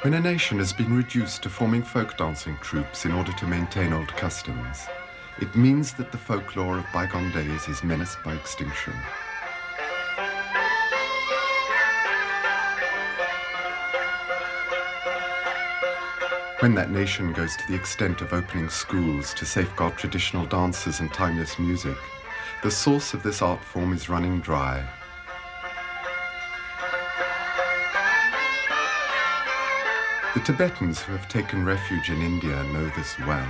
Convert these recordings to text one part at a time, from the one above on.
When a nation has been reduced to forming folk dancing troupes in order to maintain old customs, it means that the folklore of bygone days is menaced by extinction. When that nation goes to the extent of opening schools to safeguard traditional dances and timeless music, the source of this art form is running dry. The Tibetans who have taken refuge in India know this well.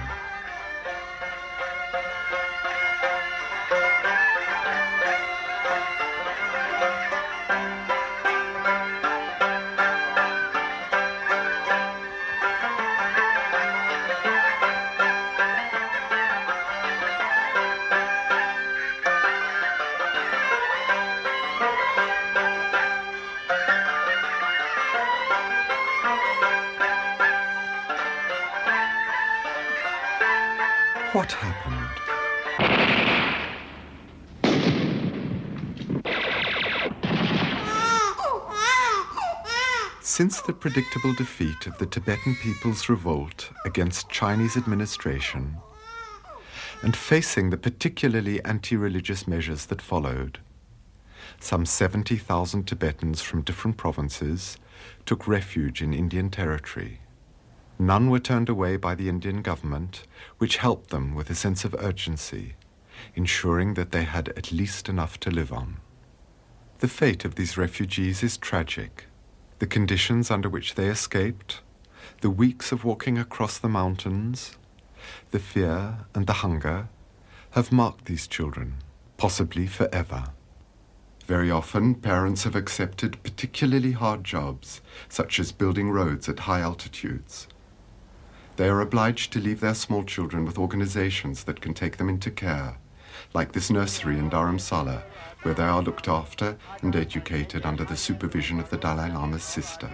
What happened? Since the predictable defeat of the Tibetan people's revolt against Chinese administration, and facing the particularly anti-religious measures that followed, some 70,000 Tibetans from different provinces took refuge in Indian territory. None were turned away by the Indian government, which helped them with a sense of urgency, ensuring that they had at least enough to live on. The fate of these refugees is tragic. The conditions under which they escaped, the weeks of walking across the mountains, the fear and the hunger have marked these children, possibly forever. Very often, parents have accepted particularly hard jobs, such as building roads at high altitudes. They are obliged to leave their small children with organizations that can take them into care, like this nursery in Dharamsala, where they are looked after and educated under the supervision of the Dalai Lama's sister.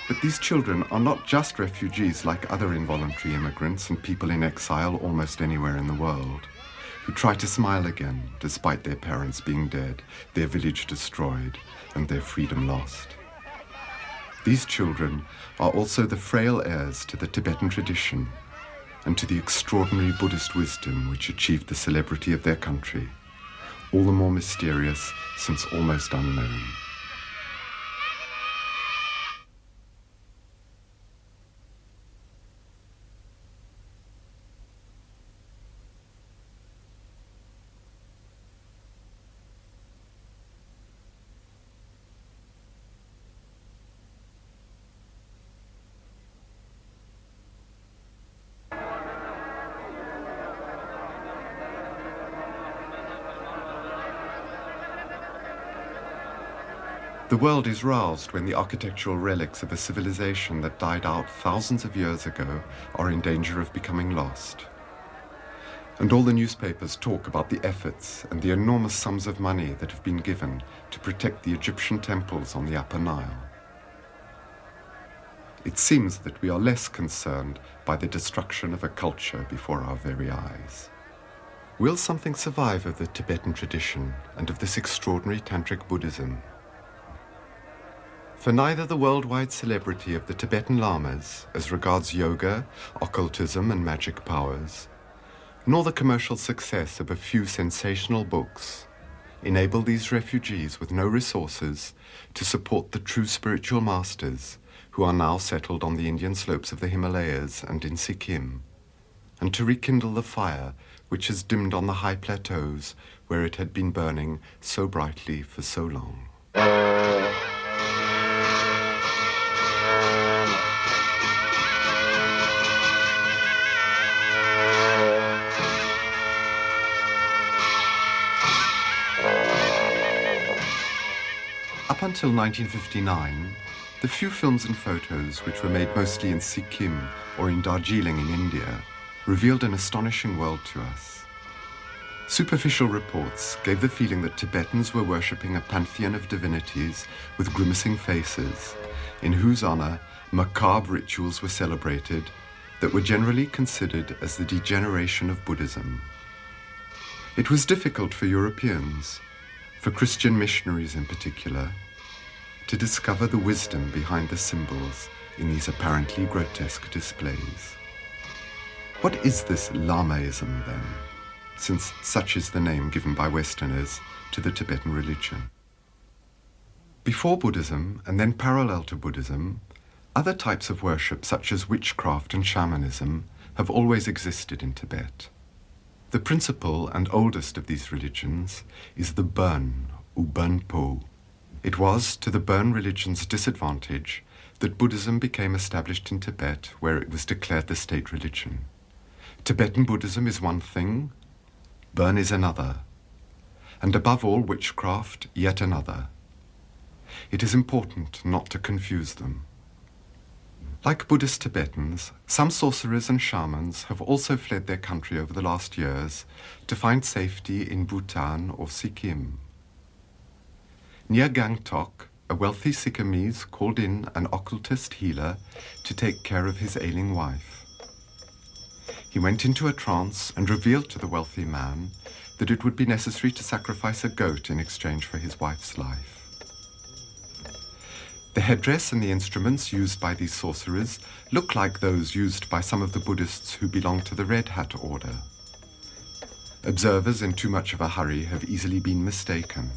But these children are not just refugees like other involuntary immigrants and people in exile almost anywhere in the world, who try to smile again despite their parents being dead, their village destroyed, and their freedom lost. These children are also the frail heirs to the Tibetan tradition and to the extraordinary Buddhist wisdom which achieved the celebrity of their country, all the more mysterious since almost unknown. The world is roused when the architectural relics of a civilization that died out thousands of years ago are in danger of becoming lost. And all the newspapers talk about the efforts and the enormous sums of money that have been given to protect the Egyptian temples on the Upper Nile. It seems that we are less concerned by the destruction of a culture before our very eyes. Will something survive of the Tibetan tradition and of this extraordinary tantric Buddhism? For neither the worldwide celebrity of the Tibetan lamas as regards yoga, occultism and magic powers, nor the commercial success of a few sensational books enable these refugees with no resources to support the true spiritual masters who are now settled on the Indian slopes of the Himalayas and in Sikkim, and to rekindle the fire which has dimmed on the high plateaus where it had been burning so brightly for so long. Up until 1959, the few films and photos which were made mostly in Sikkim or in Darjeeling in India revealed an astonishing world to us. Superficial reports gave the feeling that Tibetans were worshipping a pantheon of divinities with grimacing faces, in whose honor macabre rituals were celebrated that were generally considered as the degeneration of Buddhism. It was difficult for Europeans, for Christian missionaries in particular, to discover the wisdom behind the symbols in these apparently grotesque displays. What is this Lamaism then, since such is the name given by Westerners to the Tibetan religion? Before Buddhism, and then parallel to Buddhism, other types of worship such as witchcraft and shamanism have always existed in Tibet. The principal and oldest of these religions is the Burn, or Burnpo. It was to the Burn religion's disadvantage that Buddhism became established in Tibet, where it was declared the state religion. Tibetan Buddhism is one thing, Burn is another, and above all witchcraft yet another. It is important not to confuse them. Like Buddhist Tibetans, some sorcerers and shamans have also fled their country over the last years to find safety in Bhutan or Sikkim. Near Gangtok, a wealthy Sikkimese called in an occultist healer to take care of his ailing wife. He went into a trance and revealed to the wealthy man that it would be necessary to sacrifice a goat in exchange for his wife's life. The headdress and the instruments used by these sorcerers look like those used by some of the Buddhists who belong to the Red Hat order. Observers in too much of a hurry have easily been mistaken,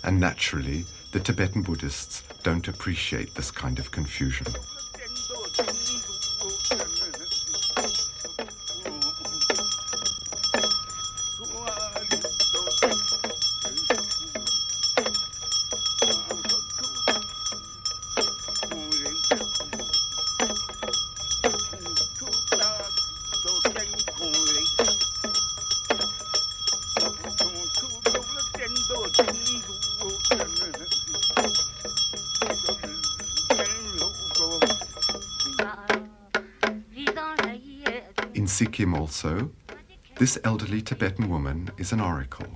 and naturally, the Tibetan Buddhists don't appreciate this kind of confusion. In Sikkim also, this elderly Tibetan woman is an oracle.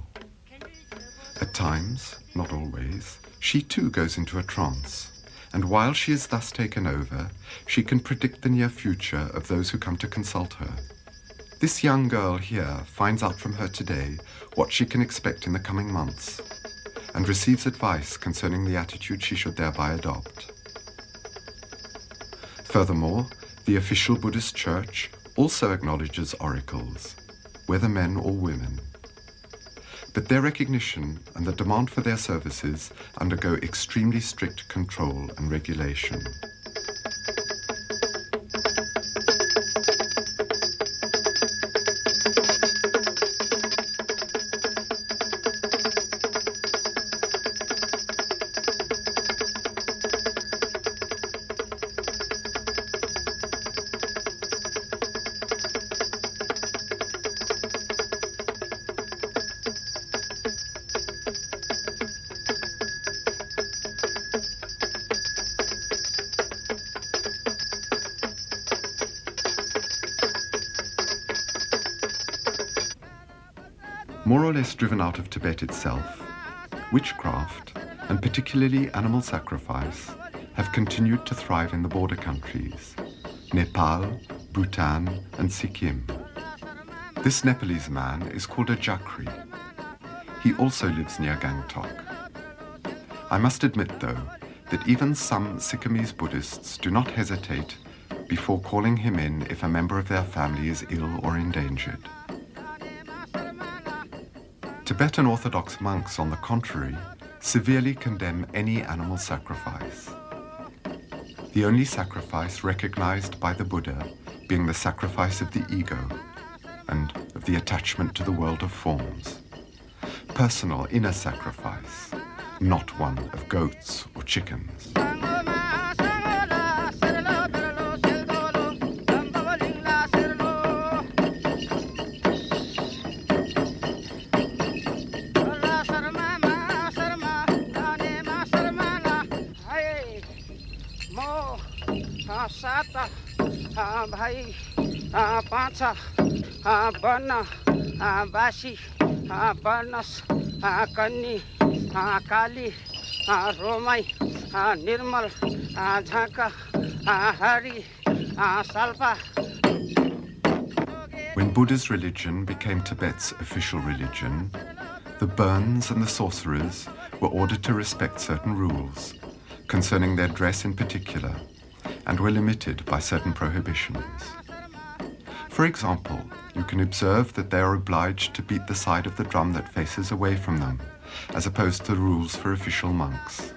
At times, not always, she too goes into a trance, and while she is thus taken over, she can predict the near future of those who come to consult her. This young girl here finds out from her today what she can expect in the coming months, and receives advice concerning the attitude she should thereby adopt. Furthermore, the official Buddhist church also acknowledges oracles, whether men or women. But their recognition and the demand for their services undergo extremely strict control and regulation. More or less driven out of Tibet itself, witchcraft, and particularly animal sacrifice, have continued to thrive in the border countries, Nepal, Bhutan, and Sikkim. This Nepalese man is called a Jakri. He also lives near Gangtok. I must admit, though, that even some Sikkimese Buddhists do not hesitate before calling him in if a member of their family is ill or endangered. Tibetan Orthodox monks, on the contrary, severely condemn any animal sacrifice. The only sacrifice recognized by the Buddha being the sacrifice of the ego and of the attachment to the world of forms. Personal inner sacrifice, not one of goats or chickens. भाइ पाँच वर्ण बासी वर्णस कन्नी काली रोमाई निर्मल झाँक Hari salpa. When Buddha's religion became Tibet's official religion, the Burns and the sorcerers were ordered to respect certain rules concerning their dress in particular, and were limited by certain prohibitions. For example, you can observe that they are obliged to beat the side of the drum that faces away from them, as opposed to the rules for official monks.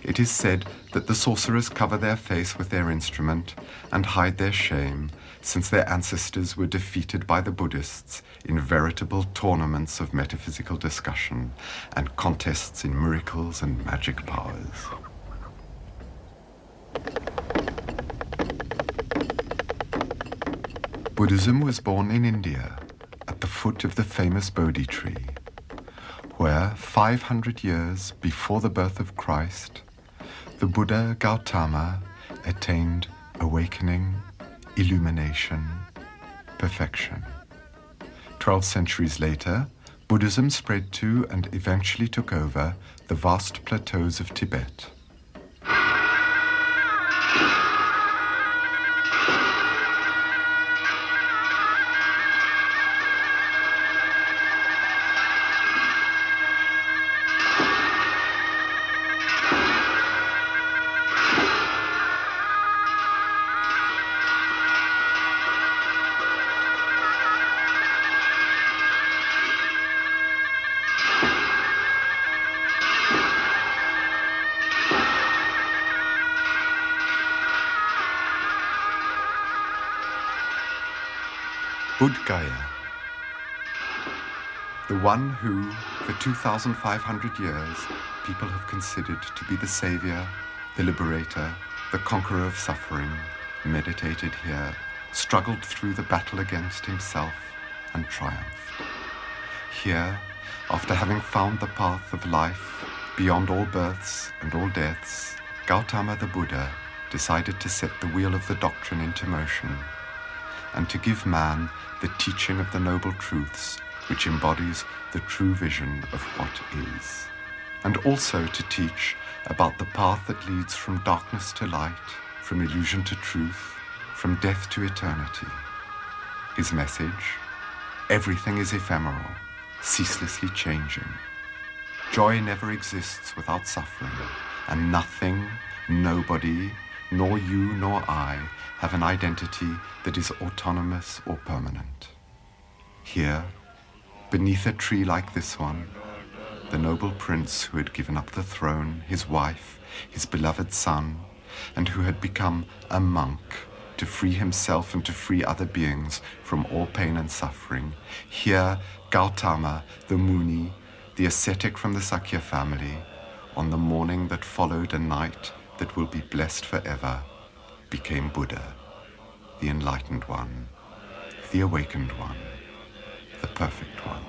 It is said that the sorcerers cover their face with their instrument and hide their shame, since their ancestors were defeated by the Buddhists in veritable tournaments of metaphysical discussion and contests in miracles and magic powers. Buddhism was born in India at the foot of the famous Bodhi tree, where 500 years before the birth of Christ, the Buddha Gautama attained awakening, illumination, perfection. 12 centuries later, Buddhism spread to and eventually took over the vast plateaus of Tibet. Buddha Gaya, the one who, for 2,500 years, people have considered to be the savior, the liberator, the conqueror of suffering, meditated here, struggled through the battle against himself, and triumphed. Here, after having found the path of life beyond all births and all deaths, Gautama the Buddha decided to set the wheel of the doctrine into motion and to give man the teaching of the noble truths which embodies the true vision of what is, and also to teach about the path that leads from darkness to light, from illusion to truth, from death to eternity. His message: everything is ephemeral, ceaselessly changing. Joy never exists without suffering, and nothing, nobody, nor you nor I have an identity that is autonomous or permanent. Here, beneath a tree like this one, the noble prince who had given up the throne, his wife, his beloved son, and who had become a monk to free himself and to free other beings from all pain and suffering, here Gautama, the Muni, the ascetic from the Sakya family, on the morning that followed a night that will be blessed forever, became Buddha, the enlightened one, the awakened one, the perfect one.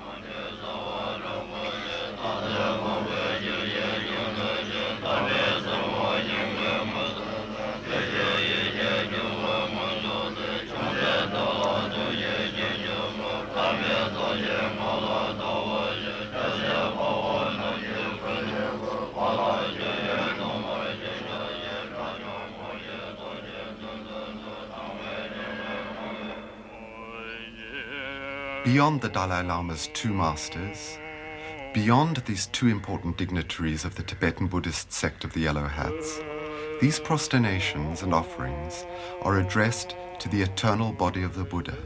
Beyond the Dalai Lama's two masters, beyond these two important dignitaries of the Tibetan Buddhist sect of the Yellow Hats, these prosternations and offerings are addressed to the eternal body of the Buddha.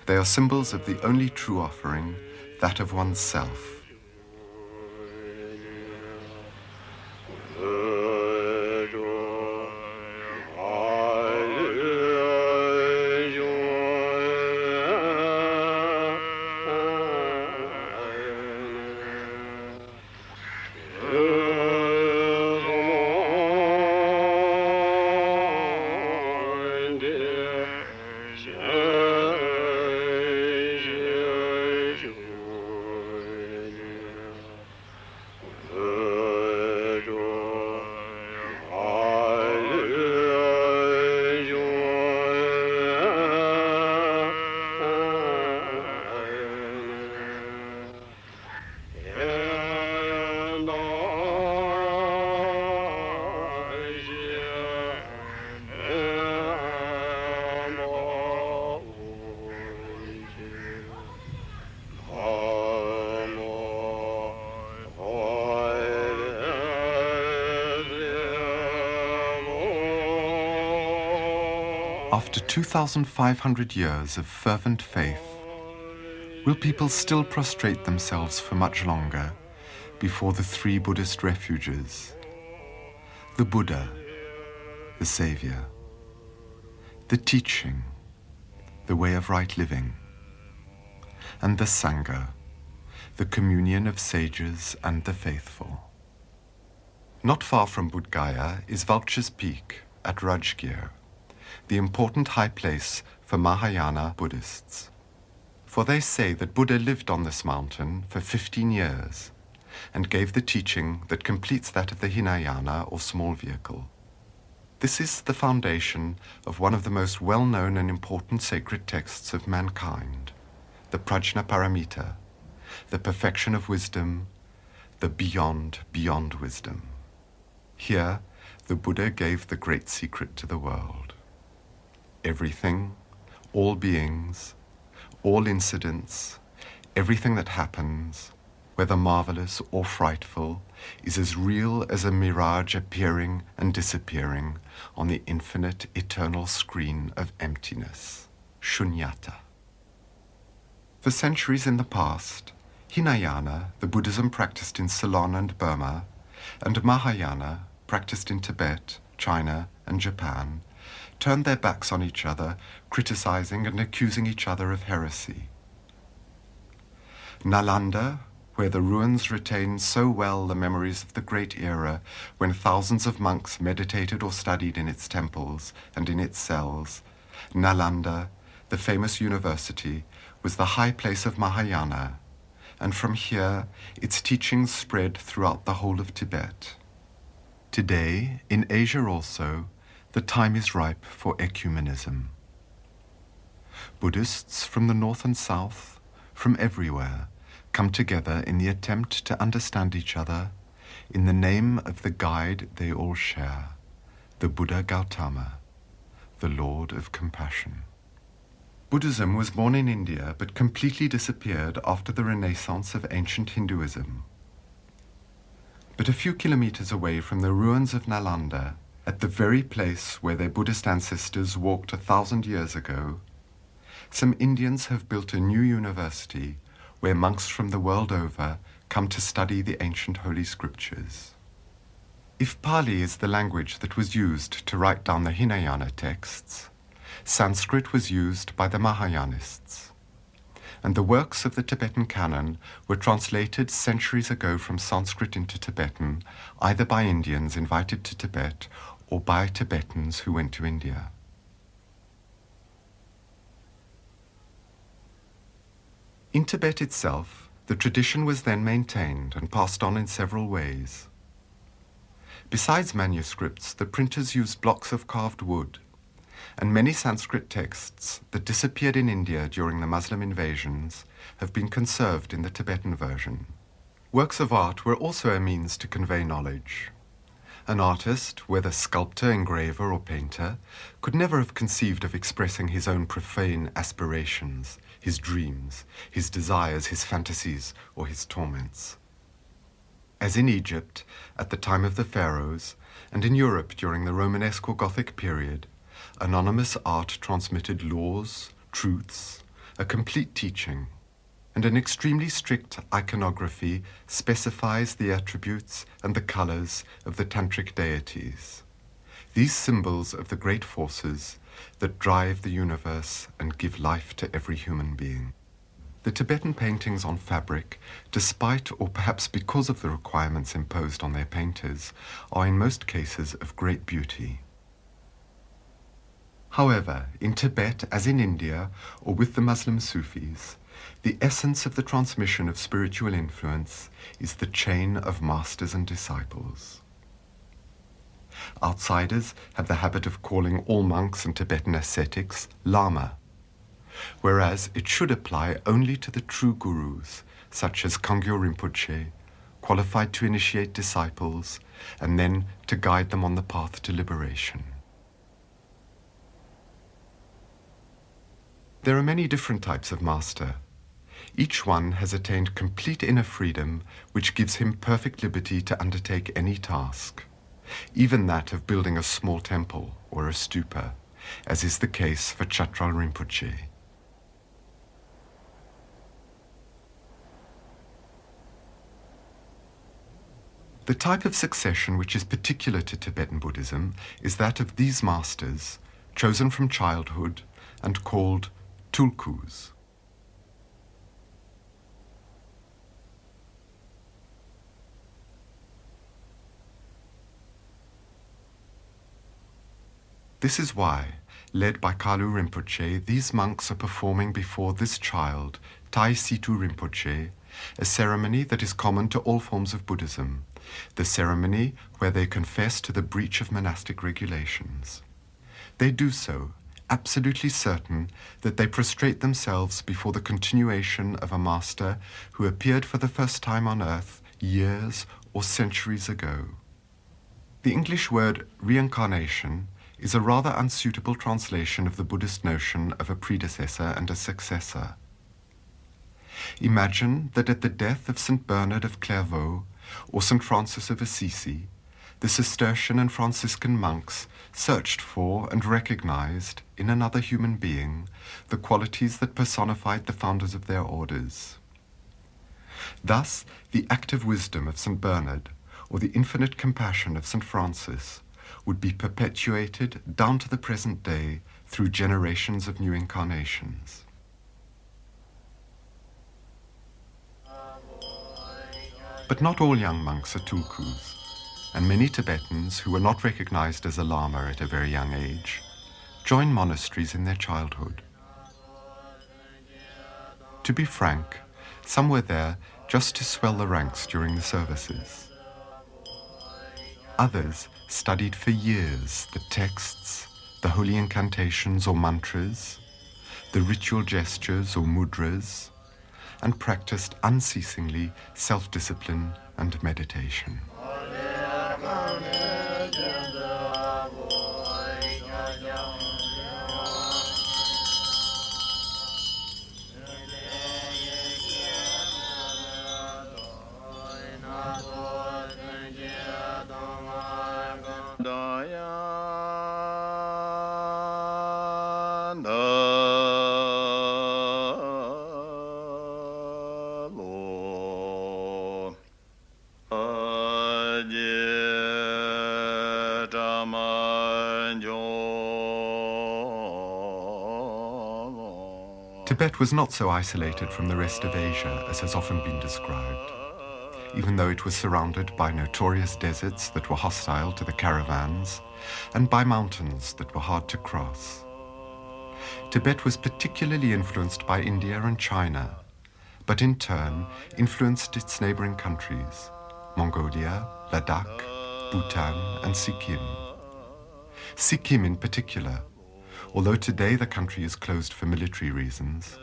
They are symbols of the only true offering, that of oneself. after 2,500 years of fervent faith, will people still prostrate themselves for much longer before the three Buddhist refuges? The Buddha, the Savior, the teaching, the way of right living, and the Sangha, the communion of sages and the faithful. Not far from Bodh Gaya is Vulture's Peak at Rajgir, the important high place for Mahayana Buddhists. For they say that Buddha lived on this mountain for 15 years and gave the teaching that completes that of the Hinayana or small vehicle. This is the foundation of one of the most well-known and important sacred texts of mankind, the Prajnaparamita, the perfection of wisdom, the beyond wisdom. Here, the Buddha gave the great secret to the world. Everything, all beings, all incidents, everything that happens, whether marvelous or frightful, is as real as a mirage appearing and disappearing on the infinite, eternal screen of emptiness, shunyata. For centuries in the past, Hinayana, the Buddhism practiced in Ceylon and Burma, and Mahayana, practiced in Tibet, China, and Japan, turned their backs on each other, criticizing and accusing each other of heresy. Nalanda, where the ruins retain so well the memories of the great era when thousands of monks meditated or studied in its temples and in its cells, Nalanda, the famous university, was the high place of Mahayana, and from here its teachings spread throughout the whole of Tibet. Today, in Asia also, the time is ripe for ecumenism. Buddhists from the north and south, from everywhere, come together in the attempt to understand each other in the name of the guide they all share, the Buddha Gautama, the Lord of Compassion. Buddhism was born in India but completely disappeared after the renaissance of ancient Hinduism. But a few kilometers away from the ruins of Nalanda, at the very place where their Buddhist ancestors walked 1,000 years ago, some Indians have built a new university where monks from the world over come to study the ancient holy scriptures. If Pali is the language that was used to write down the Hinayana texts, Sanskrit was used by the Mahayanists, and the works of the Tibetan canon were translated centuries ago from Sanskrit into Tibetan, either by Indians invited to Tibet or by Tibetans who went to India. In Tibet itself, the tradition was then maintained and passed on in several ways. Besides manuscripts, the printers used blocks of carved wood, and many Sanskrit texts that disappeared in India during the Muslim invasions have been conserved in the Tibetan version. Works of art were also a means to convey knowledge. An artist, whether sculptor, engraver, or painter, could never have conceived of expressing his own profane aspirations, his dreams, his desires, his fantasies, or his torments. As in Egypt, at the time of the pharaohs, and in Europe during the Romanesque or Gothic period, anonymous art transmitted laws, truths, a complete teaching, and an extremely strict iconography specifies the attributes and the colors of the tantric deities, these symbols of the great forces that drive the universe and give life to every human being. The Tibetan paintings on fabric, despite or perhaps because of the requirements imposed on their painters, are in most cases of great beauty. However, in Tibet, as in India, or with the Muslim Sufis, the essence of the transmission of spiritual influence is the chain of masters and disciples. Outsiders have the habit of calling all monks and Tibetan ascetics Lama, whereas it should apply only to the true gurus, such as Kangyo Rinpoche, qualified to initiate disciples and then to guide them on the path to liberation. There are many different types of master. Each one has attained complete inner freedom, which gives him perfect liberty to undertake any task, even that of building a small temple or a stupa, as is the case for Chatral Rinpoche. The type of succession which is particular to Tibetan Buddhism is that of these masters, chosen from childhood and called tulkus. This is why, led by Kalu Rinpoche, these monks are performing before this child, Tai Situ Rinpoche, a ceremony that is common to all forms of Buddhism, the ceremony where they confess to the breach of monastic regulations. They do so, absolutely certain that they prostrate themselves before the continuation of a master who appeared for the first time on earth years or centuries ago. The English word reincarnation is a rather unsuitable translation of the Buddhist notion of a predecessor and a successor. Imagine that at the death of St. Bernard of Clairvaux or St. Francis of Assisi, the Cistercian and Franciscan monks searched for and recognized in another human being the qualities that personified the founders of their orders. Thus, the active wisdom of St. Bernard or the infinite compassion of St. Francis would be perpetuated down to the present day through generations of new incarnations. But not all young monks are tulkus, and many Tibetans who were not recognized as a lama at a very young age join monasteries in their childhood. To be frank, some were there just to swell the ranks during the services. Others studied for years the texts, the holy incantations or mantras, the ritual gestures or mudras, and practiced unceasingly self-discipline and meditation. Tibet was not so isolated from the rest of Asia as has often been described, even though it was surrounded by notorious deserts that were hostile to the caravans and by mountains that were hard to cross. Tibet was particularly influenced by India and China, but in turn influenced its neighboring countries, Mongolia, Ladakh, Bhutan, and Sikkim. Sikkim in particular, although today the country is closed for military reasons,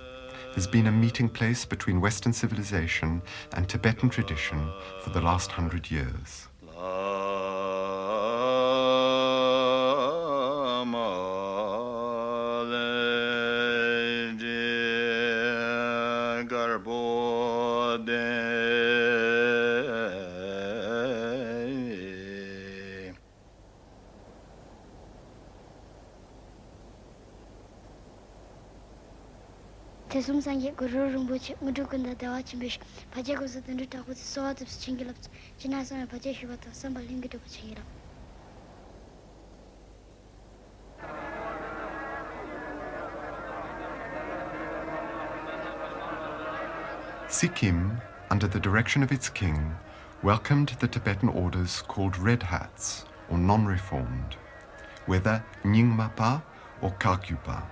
has been a meeting place between Western civilization and Tibetan tradition for the last 100 years. Tesumsange guru rumbuchi mudukunda dawachimbish pajego zatandu takuti soatips chingilaps chinasana pajeshivata samba lingito chingilap. Sikkim, under the direction of its king, welcomed the Tibetan orders called Red Hats, or non-reformed, whether Nyingmapa or Kalkyupa.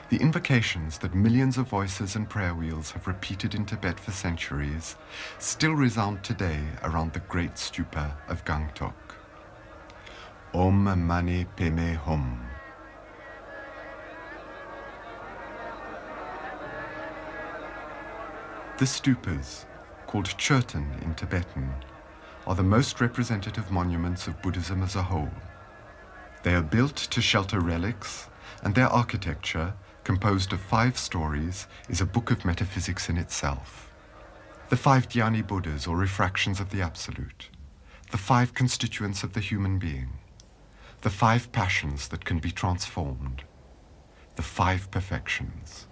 The invocations that millions of voices and prayer wheels have repeated in Tibet for centuries still resound today around the great stupa of Gangtok. Om Mani Padme Hum. The stupas, called Churten in Tibetan, are the most representative monuments of Buddhism as a whole. They are built to shelter relics, and their architecture, composed of 5 stories, is a book of metaphysics in itself. The 5 dhyani Buddhas, or refractions of the Absolute, the 5 constituents of the human being, the 5 passions that can be transformed, the 5 perfections.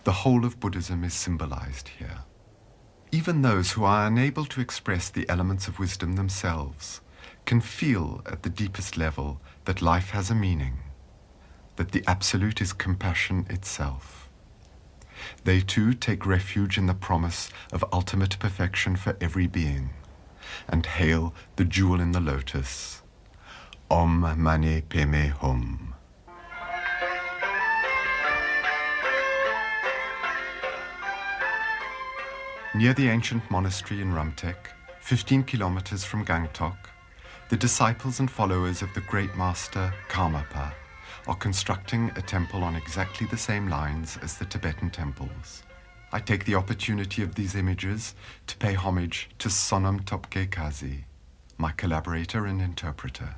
The whole of Buddhism is symbolized here. Even those who are unable to express the elements of wisdom themselves can feel at the deepest level that life has a meaning, that the Absolute is compassion itself. They too take refuge in the promise of ultimate perfection for every being, and hail the jewel in the lotus, Om Mani Padme Hum. Near the ancient monastery in Rumtek, 15 kilometers from Gangtok, the disciples and followers of the great master Karmapa are constructing a temple on exactly the same lines as the Tibetan temples. I take the opportunity of these images to pay homage to Sonam Topke Kazi, my collaborator and interpreter.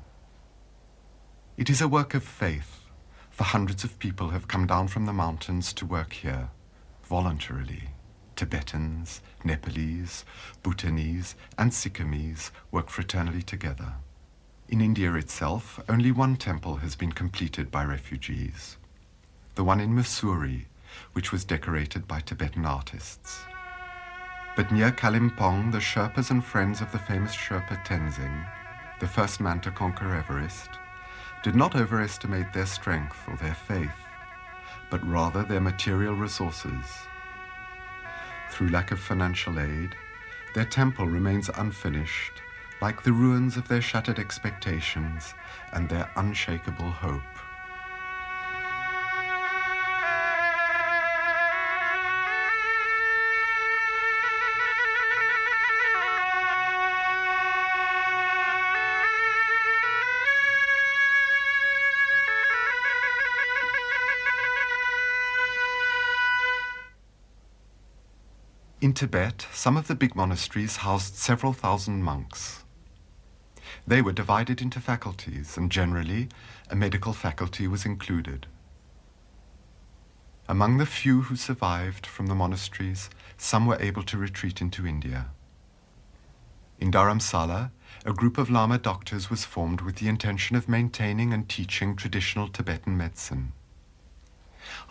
It is a work of faith, for hundreds of people have come down from the mountains to work here, voluntarily. Tibetans, Nepalese, Bhutanese, and Sikkimese work fraternally together. In India itself, only one temple has been completed by refugees, the one in Mussoorie, which was decorated by Tibetan artists. But near Kalimpong, the Sherpas and friends of the famous Sherpa Tenzing, the first man to conquer Everest, did not overestimate their strength or their faith, but rather their material resources. Through lack of financial aid, their temple remains unfinished, like the ruins of their shattered expectations and their unshakable hope. In Tibet, some of the big monasteries housed several thousand monks. They were divided into faculties, and generally, a medical faculty was included. Among the few who survived from the monasteries, some were able to retreat into India. In Dharamsala, a group of Lama doctors was formed with the intention of maintaining and teaching traditional Tibetan medicine.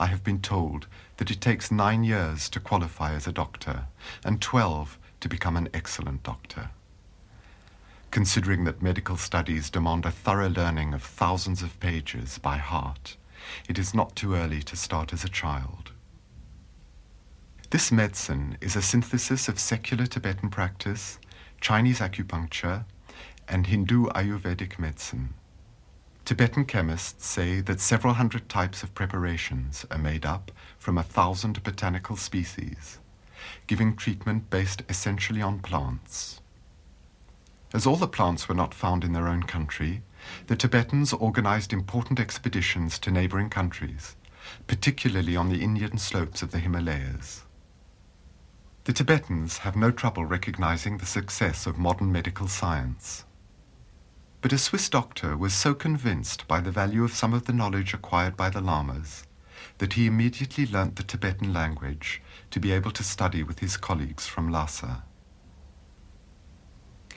I have been told that it takes 9 years to qualify as a doctor and 12 to become an excellent doctor. Considering that medical studies demand a thorough learning of thousands of pages by heart, it is not too early to start as a child. This medicine is a synthesis of secular Tibetan practice, Chinese acupuncture, and Hindu Ayurvedic medicine. Tibetan chemists say that several hundred types of preparations are made up from 1,000 botanical species, giving treatment based essentially on plants. As all the plants were not found in their own country, the Tibetans organized important expeditions to neighboring countries, particularly on the Indian slopes of the Himalayas. The Tibetans have no trouble recognizing the success of modern medical science. But a Swiss doctor was so convinced by the value of some of the knowledge acquired by the lamas that he immediately learnt the Tibetan language to be able to study with his colleagues from Lhasa.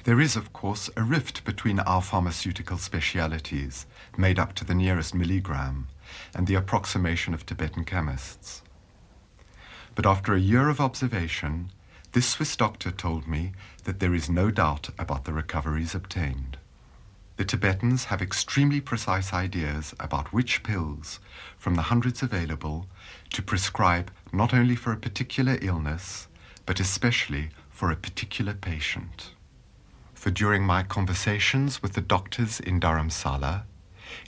There is, of course, a rift between our pharmaceutical specialities, made up to the nearest milligram, and the approximation of Tibetan chemists. But after a year of observation, this Swiss doctor told me that there is no doubt about the recoveries obtained. The Tibetans have extremely precise ideas about which pills, from the hundreds available, to prescribe not only for a particular illness, but especially for a particular patient. For during my conversations with the doctors in Dharamsala,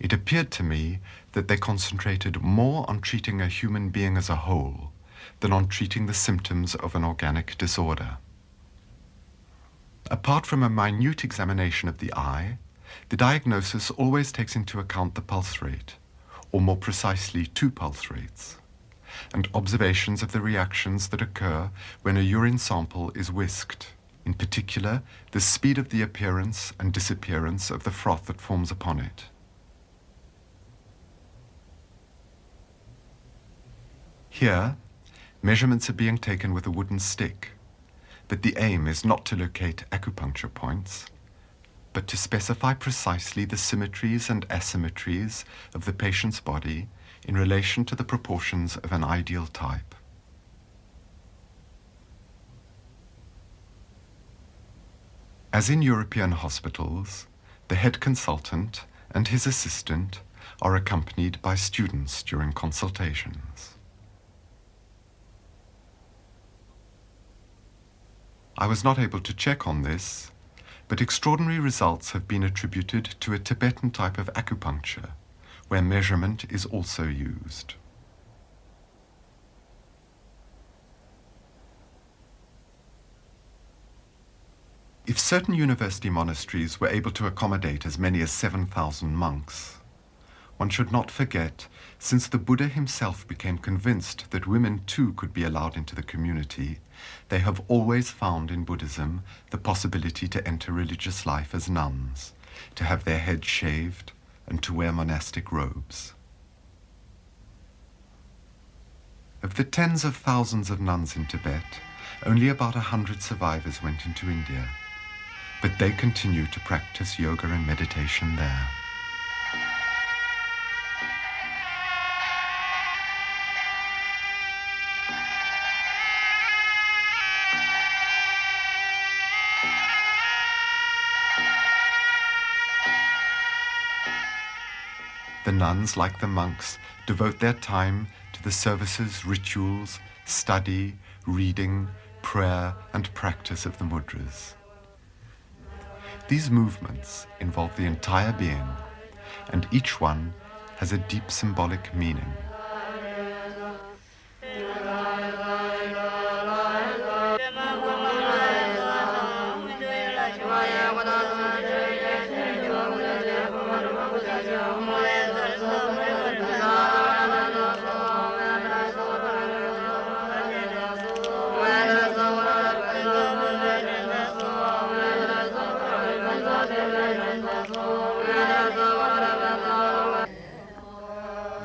it appeared to me that they concentrated more on treating a human being as a whole than on treating the symptoms of an organic disorder. Apart from a minute examination of the eye, the diagnosis always takes into account the pulse rate, or more precisely 2 pulse rates, and observations of the reactions that occur when a urine sample is whisked, in particular the speed of the appearance and disappearance of the froth that forms upon it. Here, measurements are being taken with a wooden stick, but the aim is not to locate acupuncture points, but to specify precisely the symmetries and asymmetries of the patient's body in relation to the proportions of an ideal type. As in European hospitals, the head consultant and his assistant are accompanied by students during consultations. I was not able to check on this, but extraordinary results have been attributed to a Tibetan type of acupuncture, where measurement is also used. If certain university monasteries were able to accommodate as many as 7,000 monks, one should not forget, since the Buddha himself became convinced that women too could be allowed into the community, they have always found in Buddhism the possibility to enter religious life as nuns, to have their heads shaved, and to wear monastic robes. Of the tens of thousands of nuns in Tibet, only about 100 survivors went into India, but they continue to practice yoga and meditation there. The nuns, like the monks, devote their time to the services, rituals, study, reading, prayer, and practice of the mudras. These movements involve the entire being, and each one has a deep symbolic meaning.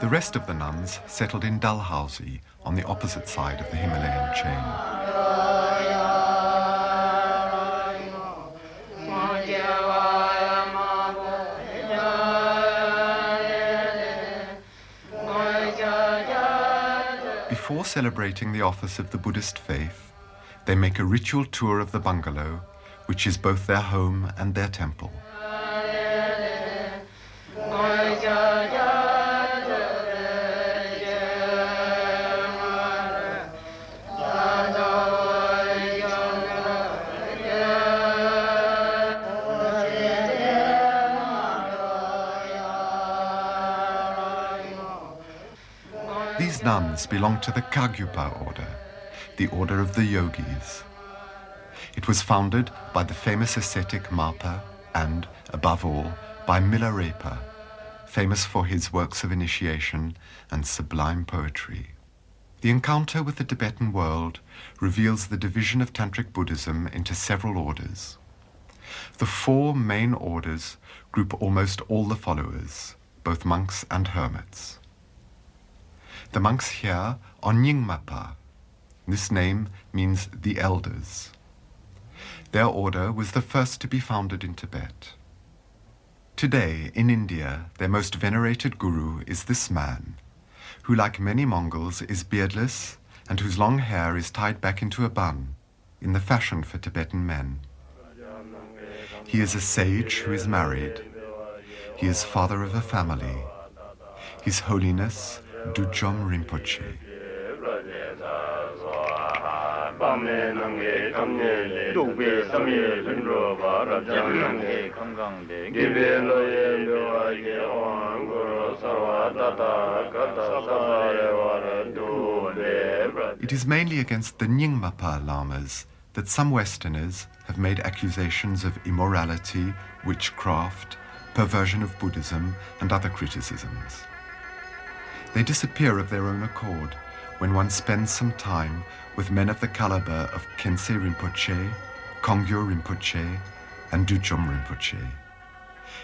The rest of the nuns settled in Dalhousie on the opposite side of the Himalayan chain. Before celebrating the office of the Buddhist faith, they make a ritual tour of the bungalow, which is both their home and their temple. These nuns belong to the Kagyupa order, the order of the yogis. It was founded by the famous ascetic Mapa and, above all, by Milarepa, famous for his works of initiation and sublime poetry. The encounter with the Tibetan world reveals the division of Tantric Buddhism into several orders. The four main orders group almost all the followers, both monks and hermits. The monks here are Nyingmapa. This name means the elders. Their order was the first to be founded in Tibet. Today, in India, their most venerated guru is this man, who, like many Mongols, is beardless and whose long hair is tied back into a bun, in the fashion for Tibetan men. He is a sage who is married. He is father of a family. His Holiness, Dujom Rinpoche. It is mainly against the Nyingmapa lamas that some Westerners have made accusations of immorality, witchcraft, perversion of Buddhism, and other criticisms. They disappear of their own accord when one spends some time with men of the caliber of Khyentse Rinpoche, Kongyo Rinpoche, and Dujom Rinpoche.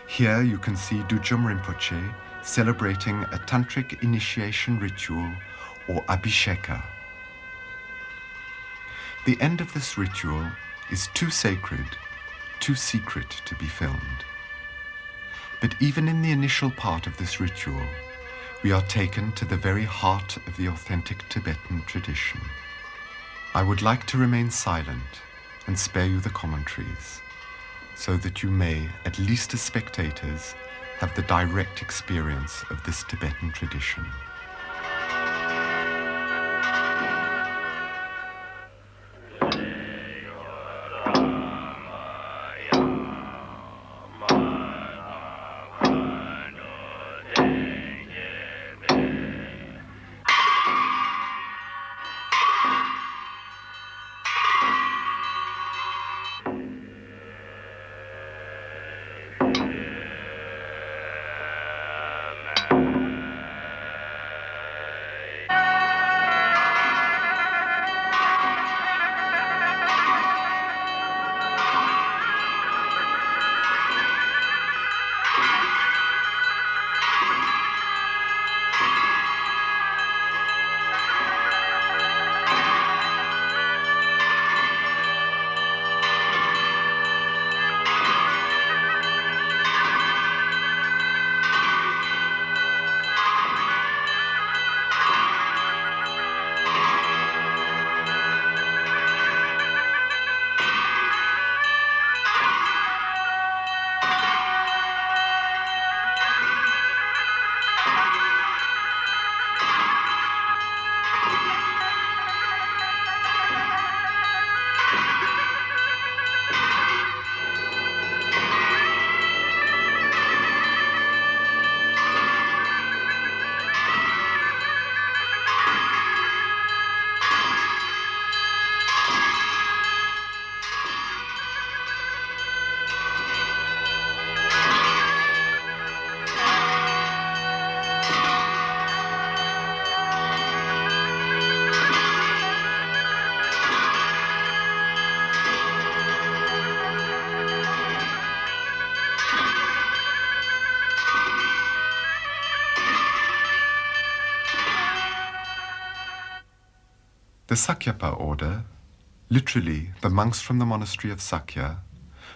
Here you can see Dujom Rinpoche celebrating a tantric initiation ritual, or abhisheka. The end of this ritual is too sacred too secret to be filmed. But even in the initial part of this ritual, we are taken to the very heart of the authentic Tibetan tradition. I would like to remain silent and spare you the commentaries, so that you may, at least as spectators, have the direct experience of this Tibetan tradition. The Sakyapa order, literally the monks from the monastery of Sakya,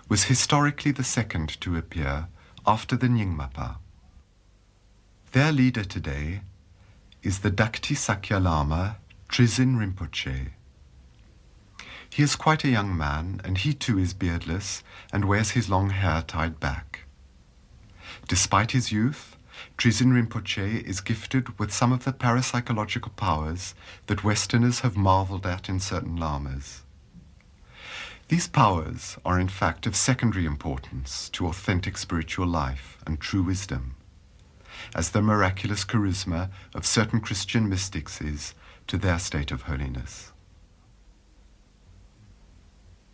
was historically the second to appear after the Nyingmapa. Their leader today is the Dakti Sakya Lama Trizin Rinpoche. He is quite a young man, and he too is beardless and wears his long hair tied back. Despite his youth, Trizin Rinpoche is gifted with some of the parapsychological powers that Westerners have marveled at in certain lamas. These powers are in fact of secondary importance to authentic spiritual life and true wisdom, as the miraculous charisma of certain Christian mystics is to their state of holiness.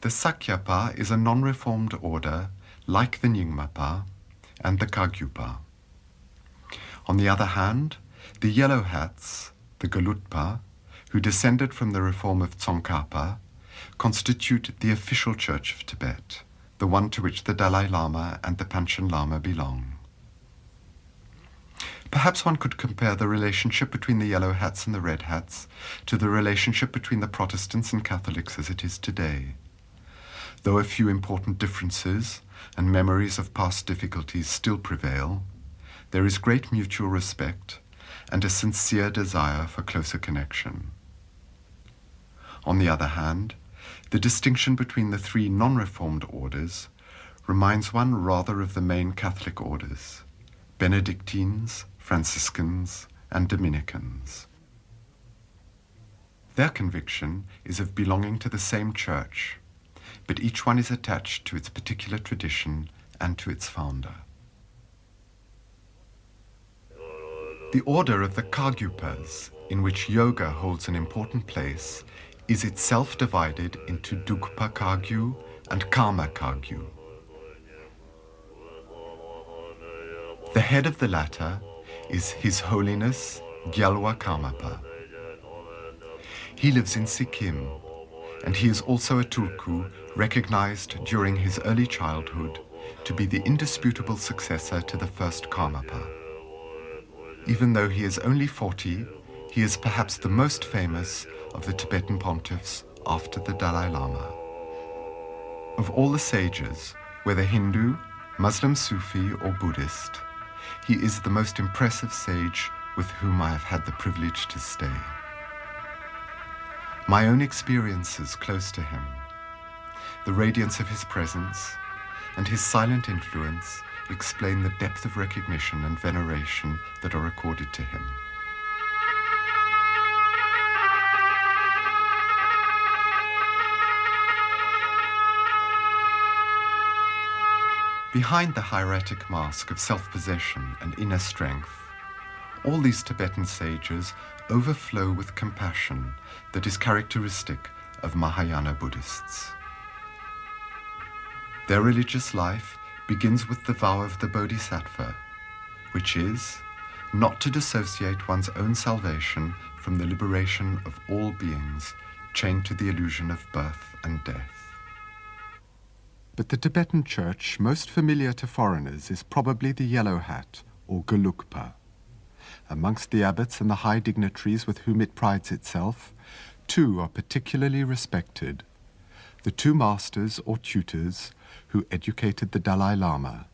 The Sakyapa is a non-reformed order like the Nyingmapa and the Kagyupa. On the other hand, the Yellow Hats, the Gelugpa, who descended from the reform of Tsongkhapa, constitute the official church of Tibet, the one to which the Dalai Lama and the Panchen Lama belong. Perhaps one could compare the relationship between the Yellow Hats and the Red Hats to the relationship between the Protestants and Catholics as it is today. Though a few important differences and memories of past difficulties still prevail, there is great mutual respect and a sincere desire for closer connection. On the other hand, the distinction between the three non-reformed orders reminds one rather of the main Catholic orders, Benedictines, Franciscans, and Dominicans. Their conviction is of belonging to the same church, but each one is attached to its particular tradition and to its founder. The order of the Kagyupas, in which yoga holds an important place, is itself divided into Dugpa Kagyu and Karma Kagyu. The head of the latter is His Holiness Gyalwa Karmapa. He lives in Sikkim, and he is also a Tulku recognized during his early childhood to be the indisputable successor to the first Karmapa. Even though he is only 40, he is perhaps the most famous of the Tibetan pontiffs after the Dalai Lama. Of all the sages, whether Hindu, Muslim, Sufi, or Buddhist, he is the most impressive sage with whom I have had the privilege to stay. My own experiences close to him, the radiance of his presence, and his silent influence explain the depth of recognition and veneration that are accorded to him. Behind the hieratic mask of self-possession and inner strength, all these Tibetan sages overflow with compassion that is characteristic of Mahayana Buddhists. Their religious life begins with the vow of the Bodhisattva, which is not to dissociate one's own salvation from the liberation of all beings chained to the illusion of birth and death. But the Tibetan church most familiar to foreigners is probably the yellow hat, or Gelugpa. Amongst the abbots and the high dignitaries with whom it prides itself, two are particularly respected: the two masters or tutors who educated the Dalai Lama.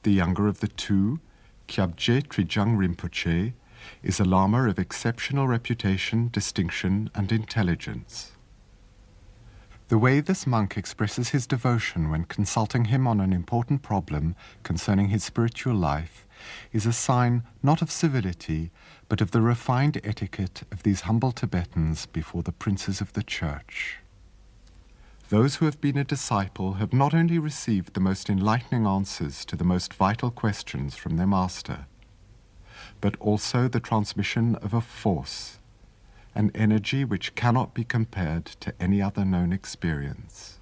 The younger of the two, Kyabje Trijang Rinpoche, is a Lama of exceptional reputation, distinction, and intelligence. The way this monk expresses his devotion when consulting him on an important problem concerning his spiritual life is a sign not of civility, but of the refined etiquette of these humble Tibetans before the princes of the church. Those who have been a disciple have not only received the most enlightening answers to the most vital questions from their master, but also the transmission of a force, an energy which cannot be compared to any other known experience.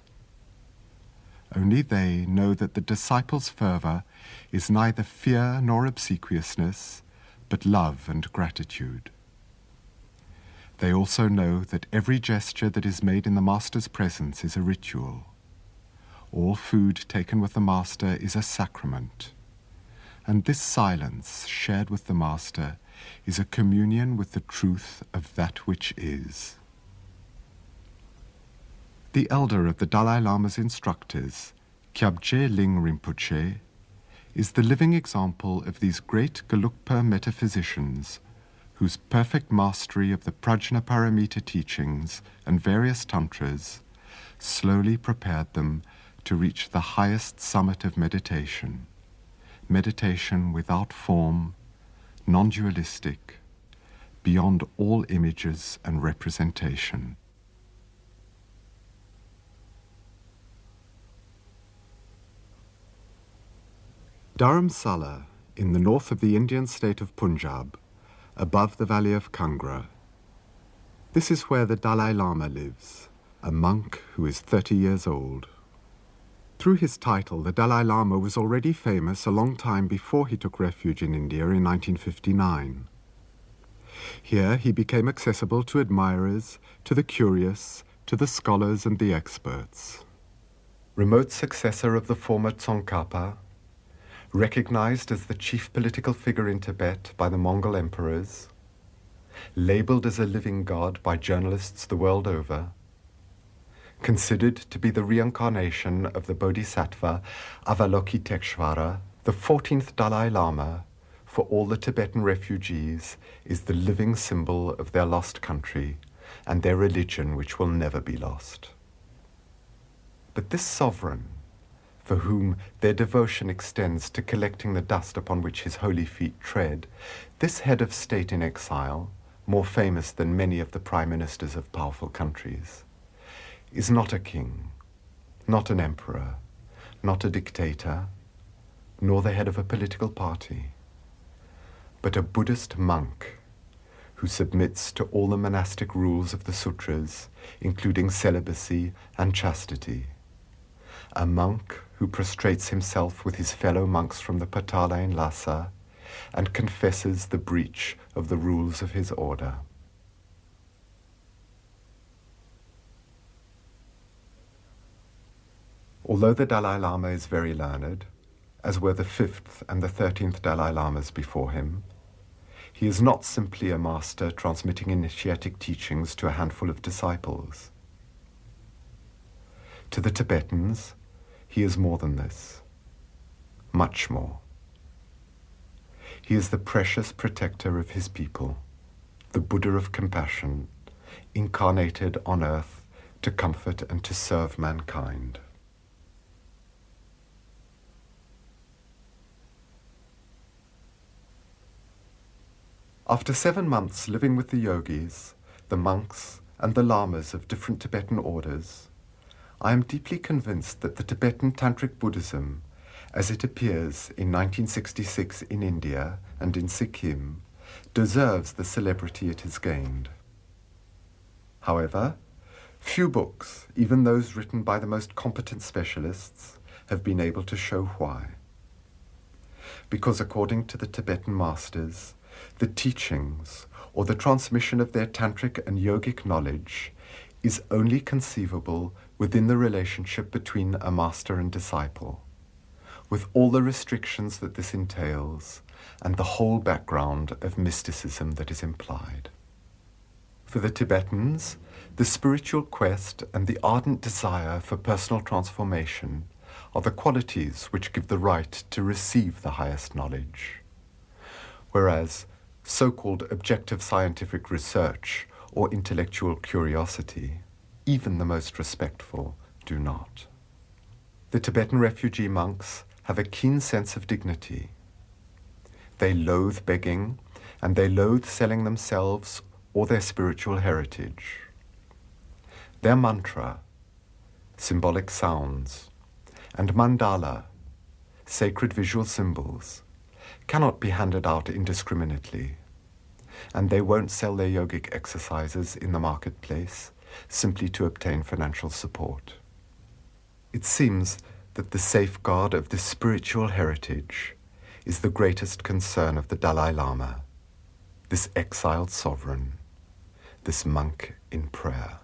Only they know that the disciple's fervor is neither fear nor obsequiousness, but love and gratitude. They also know that every gesture that is made in the Master's presence is a ritual. All food taken with the Master is a sacrament. And this silence, shared with the Master, is a communion with the truth of that which is. The elder of the Dalai Lama's instructors, Kyabje Ling Rinpoche, is the living example of these great Gelugpa metaphysicians whose perfect mastery of the Prajnaparamita teachings and various tantras slowly prepared them to reach the highest summit of meditation, meditation without form, non-dualistic, beyond all images and representation. Dharamsala, in the north of the Indian state of Punjab, above the valley of Kangra. This is where the Dalai Lama lives, a monk who is 30 years old. Through his title, the Dalai Lama was already famous a long time before he took refuge in India in 1959. Here he became accessible to admirers, to the curious, to the scholars and the experts. Remote successor of the former Tsongkhapa, recognized as the chief political figure in Tibet by the Mongol emperors, labeled as a living god by journalists the world over, considered to be the reincarnation of the Bodhisattva Avalokiteshvara, the 14th Dalai Lama, for all the Tibetan refugees, is the living symbol of their lost country and their religion which will never be lost. But this sovereign, for whom their devotion extends to collecting the dust upon which his holy feet tread, this head of state in exile, more famous than many of the prime ministers of powerful countries, is not a king, not an emperor, not a dictator, nor the head of a political party, but a Buddhist monk who submits to all the monastic rules of the sutras, including celibacy and chastity, a monk who prostrates himself with his fellow monks from the Patala in Lhasa and confesses the breach of the rules of his order. Although the Dalai Lama is very learned, as were the 5th and the 13th Dalai Lamas before him, he is not simply a master transmitting initiatic teachings to a handful of disciples. To the Tibetans, he is more than this, much more. He is the precious protector of his people, the Buddha of compassion, incarnated on earth to comfort and to serve mankind. After 7 months living with the yogis, the monks, and the lamas of different Tibetan orders, I am deeply convinced that the Tibetan Tantric Buddhism, as it appears in 1966 in India and in Sikkim, deserves the celebrity it has gained. However, few books, even those written by the most competent specialists, have been able to show why. Because according to the Tibetan masters, the teachings or the transmission of their tantric and yogic knowledge is only conceivable within the relationship between a master and disciple, with all the restrictions that this entails and the whole background of mysticism that is implied. For the Tibetans, the spiritual quest and the ardent desire for personal transformation are the qualities which give the right to receive the highest knowledge, whereas so-called objective scientific research or intellectual curiosity, even the most respectful, do not. The Tibetan refugee monks have a keen sense of dignity. They loathe begging, and they loathe selling themselves or their spiritual heritage. Their mantra, symbolic sounds, and mandala, sacred visual symbols, cannot be handed out indiscriminately, and they won't sell their yogic exercises in the marketplace simply to obtain financial support. It seems that the safeguard of this spiritual heritage is the greatest concern of the Dalai Lama, this exiled sovereign, this monk in prayer.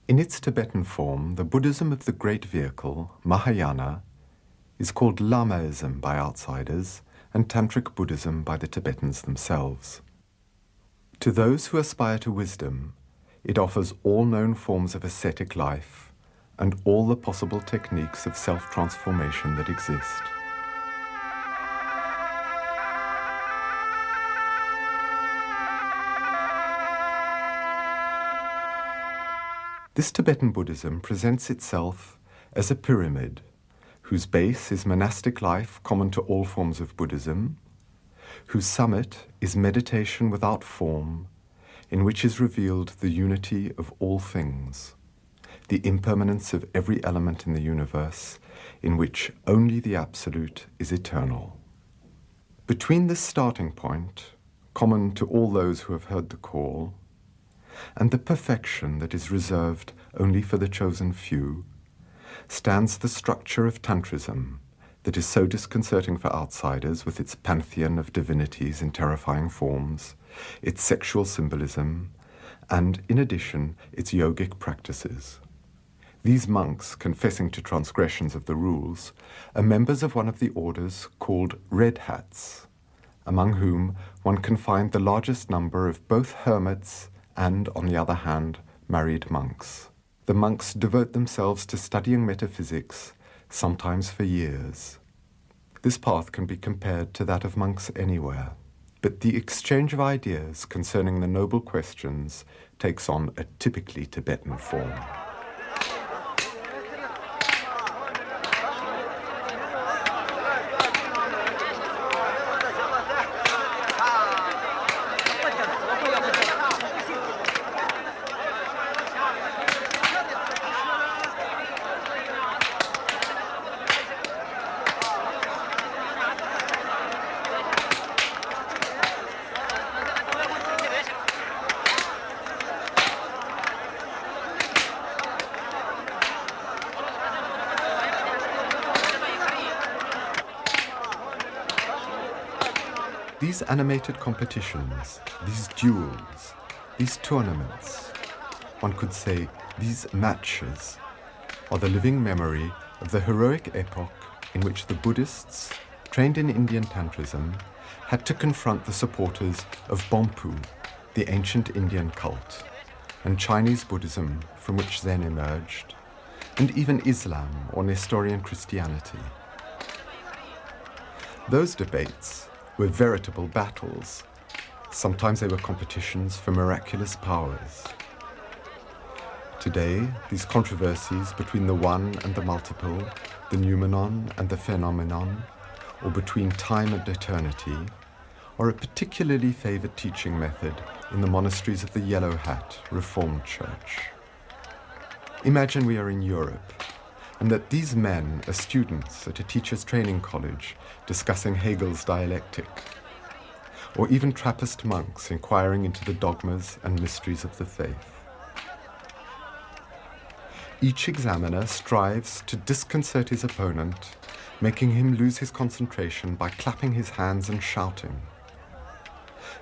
In its Tibetan form, the Buddhism of the Great Vehicle, Mahayana, is called Lamaism by outsiders and Tantric Buddhism by the Tibetans themselves. To those who aspire to wisdom, it offers all known forms of ascetic life and all the possible techniques of self-transformation that exist. This Tibetan Buddhism presents itself as a pyramid whose base is monastic life common to all forms of Buddhism, whose summit is meditation without form, in which is revealed the unity of all things, the impermanence of every element in the universe, in which only the Absolute is eternal. Between this starting point, common to all those who have heard the call, and the perfection that is reserved only for the chosen few, stands the structure of Tantrism that is so disconcerting for outsiders, with its pantheon of divinities in terrifying forms, its sexual symbolism, and, in addition, its yogic practices. These monks, confessing to transgressions of the rules, are members of one of the orders called Red Hats, among whom one can find the largest number of both hermits and, on the other hand, married monks. The monks devote themselves to studying metaphysics, sometimes for years. This path can be compared to that of monks anywhere, but the exchange of ideas concerning the noble questions takes on a typically Tibetan form. These animated competitions, these duels, these tournaments, one could say these matches, are the living memory of the heroic epoch in which the Buddhists, trained in Indian Tantrism, had to confront the supporters of Bonpu, the ancient Indian cult, and Chinese Buddhism, from which then emerged, and even Islam or Nestorian Christianity. Those debates were veritable battles. Sometimes they were competitions for miraculous powers. Today, these controversies between the one and the multiple, the noumenon and the phenomenon, or between time and eternity, are a particularly favored teaching method in the monasteries of the Yellow Hat Reformed Church. Imagine we are in Europe, and that these men are students at a teacher's training college discussing Hegel's dialectic, or even Trappist monks inquiring into the dogmas and mysteries of the faith. Each examiner strives to disconcert his opponent, making him lose his concentration by clapping his hands and shouting.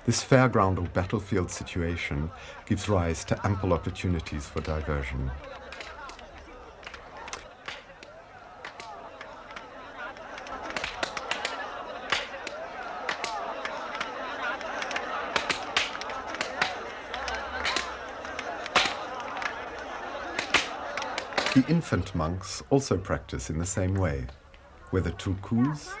This fairground or battlefield situation gives rise to ample opportunities for diversion. The infant monks also practice in the same way, whether tulkus,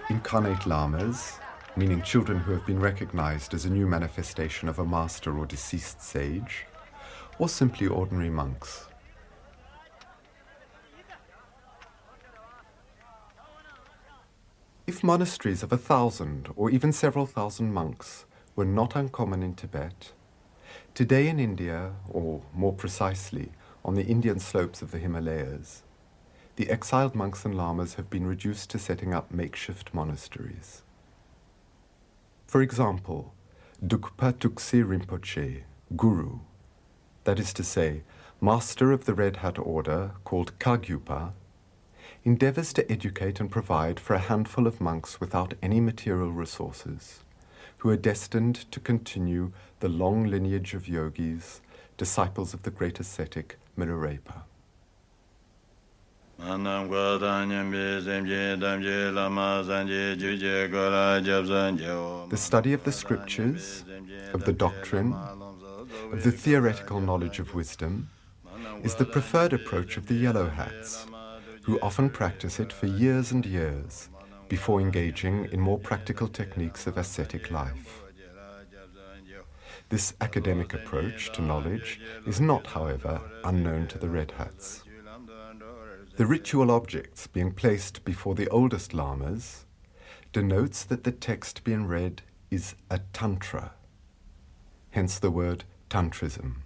incarnate lamas, meaning children who have been recognized as a new manifestation of a master or deceased sage, or simply ordinary monks. If monasteries of 1,000 or even several thousand monks were not uncommon in Tibet, today in India, or more precisely, on the Indian slopes of the Himalayas, the exiled monks and lamas have been reduced to setting up makeshift monasteries. For example, Dukpa Tukse Rinpoche, Guru, that is to say, master of the Red Hat order called Kagyupa, endeavors to educate and provide for a handful of monks without any material resources, who are destined to continue the long lineage of yogis, disciples of the great ascetic Milarepa. The study of the scriptures, of the doctrine, of the theoretical knowledge of wisdom, is the preferred approach of the Yellow Hats, who often practice it for years and years before engaging in more practical techniques of ascetic life. This academic approach to knowledge is not, however, unknown to the Red Hats. The ritual objects being placed before the oldest lamas denotes that the text being read is a tantra, hence the word tantrism.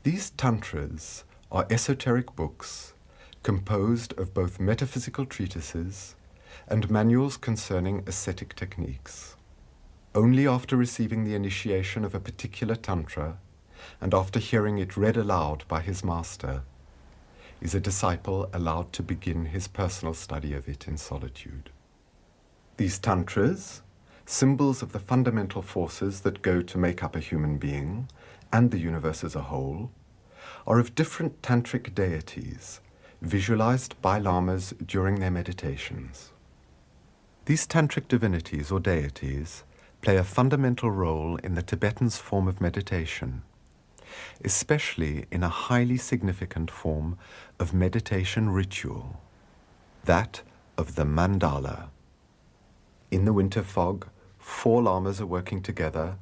These tantras are esoteric books composed of both metaphysical treatises and manuals concerning ascetic techniques. Only after receiving the initiation of a particular tantra, and after hearing it read aloud by his master, is a disciple allowed to begin his personal study of it in solitude. These tantras, symbols of the fundamental forces that go to make up a human being and the universe as a whole, are of different tantric deities visualized by lamas during their meditations. These tantric divinities or deities play a fundamental role in the Tibetan's form of meditation, especially in a highly significant form of meditation ritual, that of the mandala. In the winter fog, 4 lamas are working together,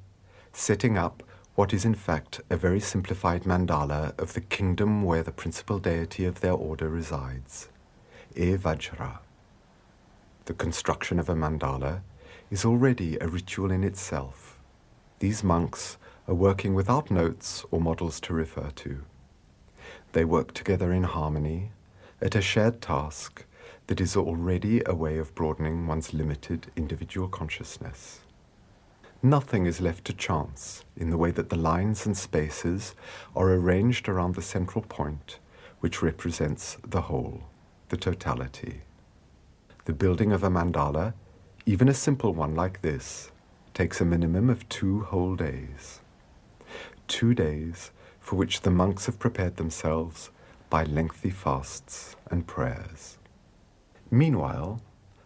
setting up what is in fact a very simplified mandala of the kingdom where the principal deity of their order resides, Vajra. The construction of a mandala is already a ritual in itself. These monks are working without notes or models to refer to. They work together in harmony at a shared task that is already a way of broadening one's limited individual consciousness. Nothing is left to chance in the way that the lines and spaces are arranged around the central point, which represents the whole, the totality. The building of a mandala, even a simple one like this, takes a minimum of 2 whole days. 2 days for which the monks have prepared themselves by lengthy fasts and prayers. Meanwhile,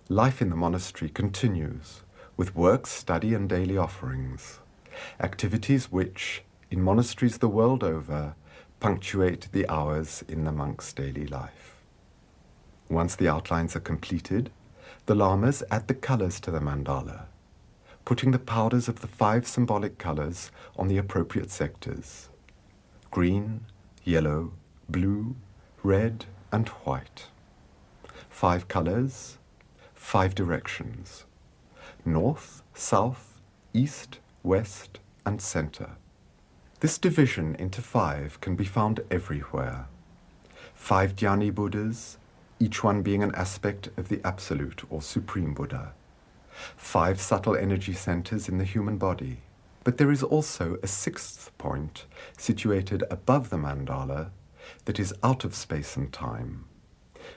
life in the monastery continues with work, study, and daily offerings, activities which, in monasteries the world over, punctuate the hours in the monk's daily life. Once the outlines are completed, the lamas add the colors to the mandala, putting the powders of the 5 symbolic colors on the appropriate sectors: green, yellow, blue, red, and white. 5 colors, 5 directions: north, south, east, west, and center. This division into 5 can be found everywhere. 5 Dhyani Buddhas, each one being an aspect of the Absolute or Supreme Buddha. 5 subtle energy centers in the human body. But there is also a 6th point situated above the mandala that is out of space and time,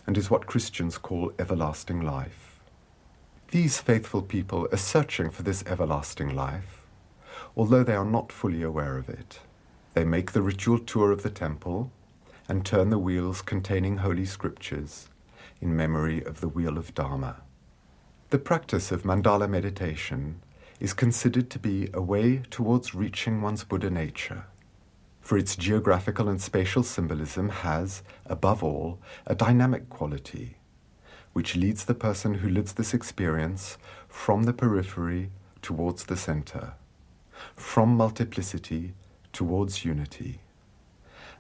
and is what Christians call everlasting life. These faithful people are searching for this everlasting life, although they are not fully aware of it. They make the ritual tour of the temple and turn the wheels containing holy scriptures in memory of the wheel of Dharma. The practice of mandala meditation is considered to be a way towards reaching one's Buddha nature, for its geographical and spatial symbolism has, above all, a dynamic quality, which leads the person who lives this experience from the periphery towards the center, from multiplicity towards unity,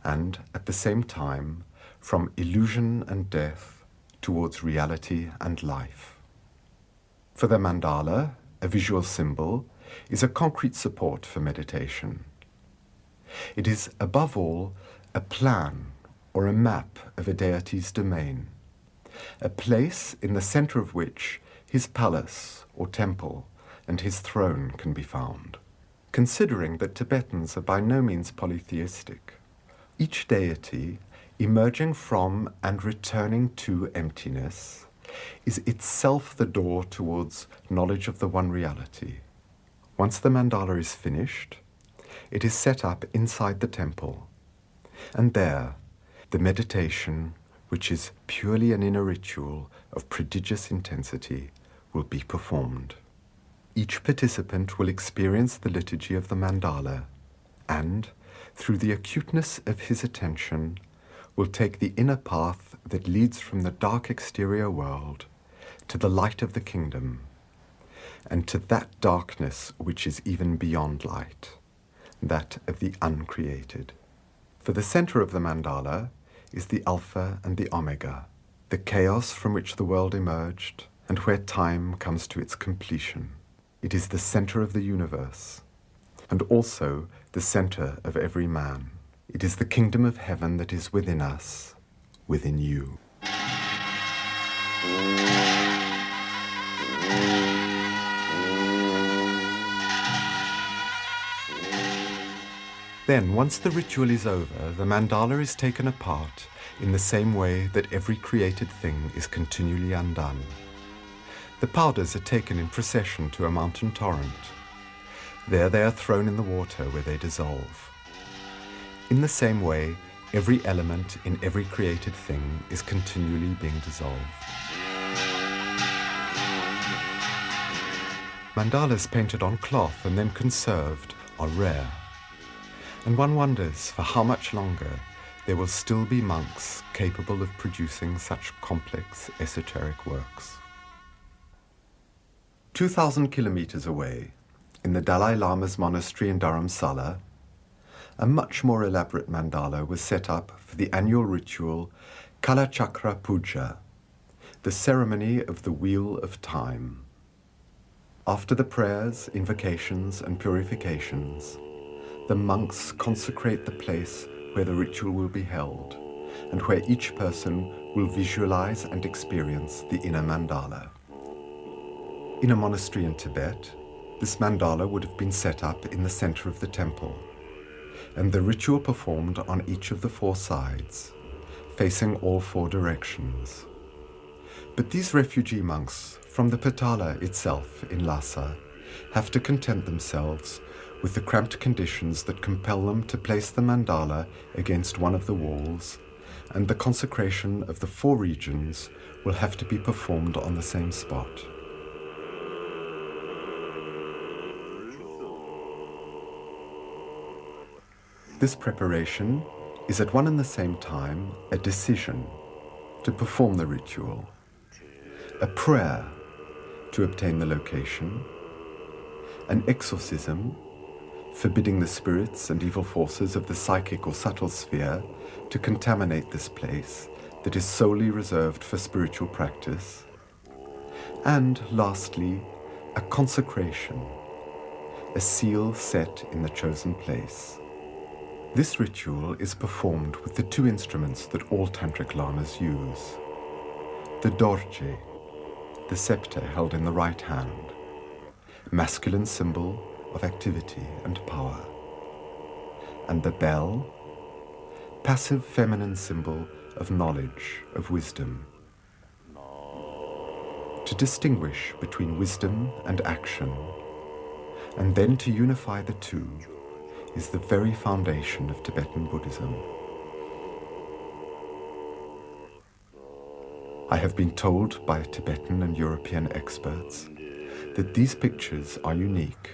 and at the same time from illusion and death towards reality and life. For the mandala, a visual symbol is a concrete support for meditation. It is, above all, a plan or a map of a deity's domain, a place in the center of which his palace or temple and his throne can be found. Considering that Tibetans are by no means polytheistic, each deity, emerging from and returning to emptiness, is itself the door towards knowledge of the one reality. Once the mandala is finished, it is set up inside the temple, and there the meditation, which is purely an inner ritual of prodigious intensity, will be performed. Each participant will experience the liturgy of the mandala and, through the acuteness of his attention, will take the inner path that leads from the dark exterior world to the light of the kingdom, and to that darkness which is even beyond light, that of the uncreated. For the center of the mandala is the Alpha and the Omega, the chaos from which the world emerged and where time comes to its completion. It is the center of the universe, and also the center of every man. It is the kingdom of heaven that is within us, within you. Then, once the ritual is over, the mandala is taken apart in the same way that every created thing is continually undone. The powders are taken in procession to a mountain torrent. There they are thrown in the water where they dissolve. In the same way, every element in every created thing is continually being dissolved. Mandalas painted on cloth and then conserved are rare. And one wonders for how much longer there will still be monks capable of producing such complex, esoteric works. 2,000 kilometers away, in the Dalai Lama's monastery in Dharamsala, a much more elaborate mandala was set up for the annual ritual Kalachakra Puja, the ceremony of the Wheel of Time. After the prayers, invocations, and purifications, the monks consecrate the place where the ritual will be held, and where each person will visualize and experience the inner mandala. In a monastery in Tibet, this mandala would have been set up in the center of the temple, and the ritual performed on each of the 4 sides, facing all 4 directions. But these refugee monks from the Patala itself in Lhasa have to content themselves with the cramped conditions that compel them to place the mandala against one of the walls, and the consecration of the 4 regions will have to be performed on the same spot. This preparation is at one and the same time a decision to perform the ritual, a prayer to obtain the location, an exorcism forbidding the spirits and evil forces of the psychic or subtle sphere to contaminate this place that is solely reserved for spiritual practice, and lastly, a consecration, a seal set in the chosen place. This ritual is performed with the 2 instruments that all tantric lamas use: the dorje, the scepter held in the right hand, masculine symbol of activity and power, and the bell, passive feminine symbol of knowledge, of wisdom. To distinguish between wisdom and action, and then to unify the 2, is the very foundation of Tibetan Buddhism. I have been told by Tibetan and European experts that these pictures are unique,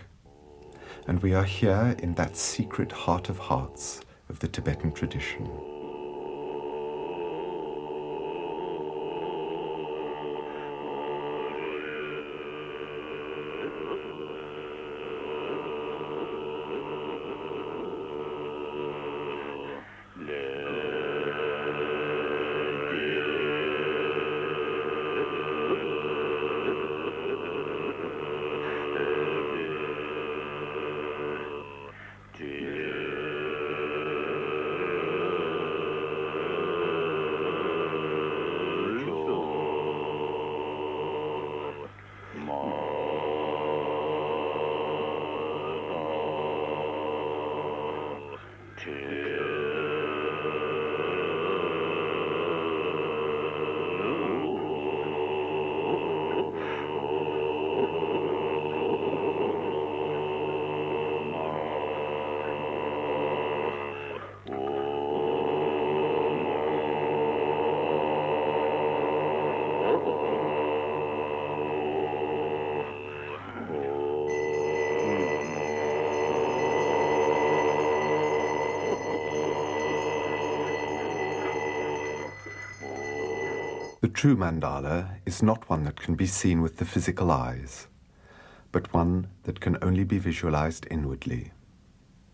and we are here in that secret heart of hearts of the Tibetan tradition. The true mandala is not one that can be seen with the physical eyes, but one that can only be visualized inwardly.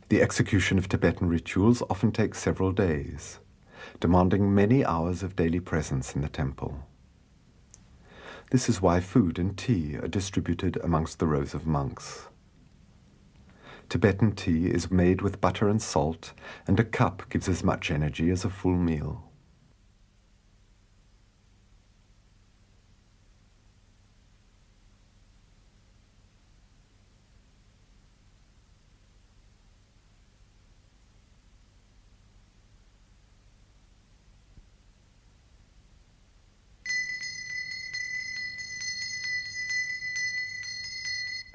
The execution of Tibetan rituals often takes several days, demanding many hours of daily presence in the temple. This is why food and tea are distributed amongst the rows of monks. Tibetan tea is made with butter and salt, and a cup gives as much energy as a full meal.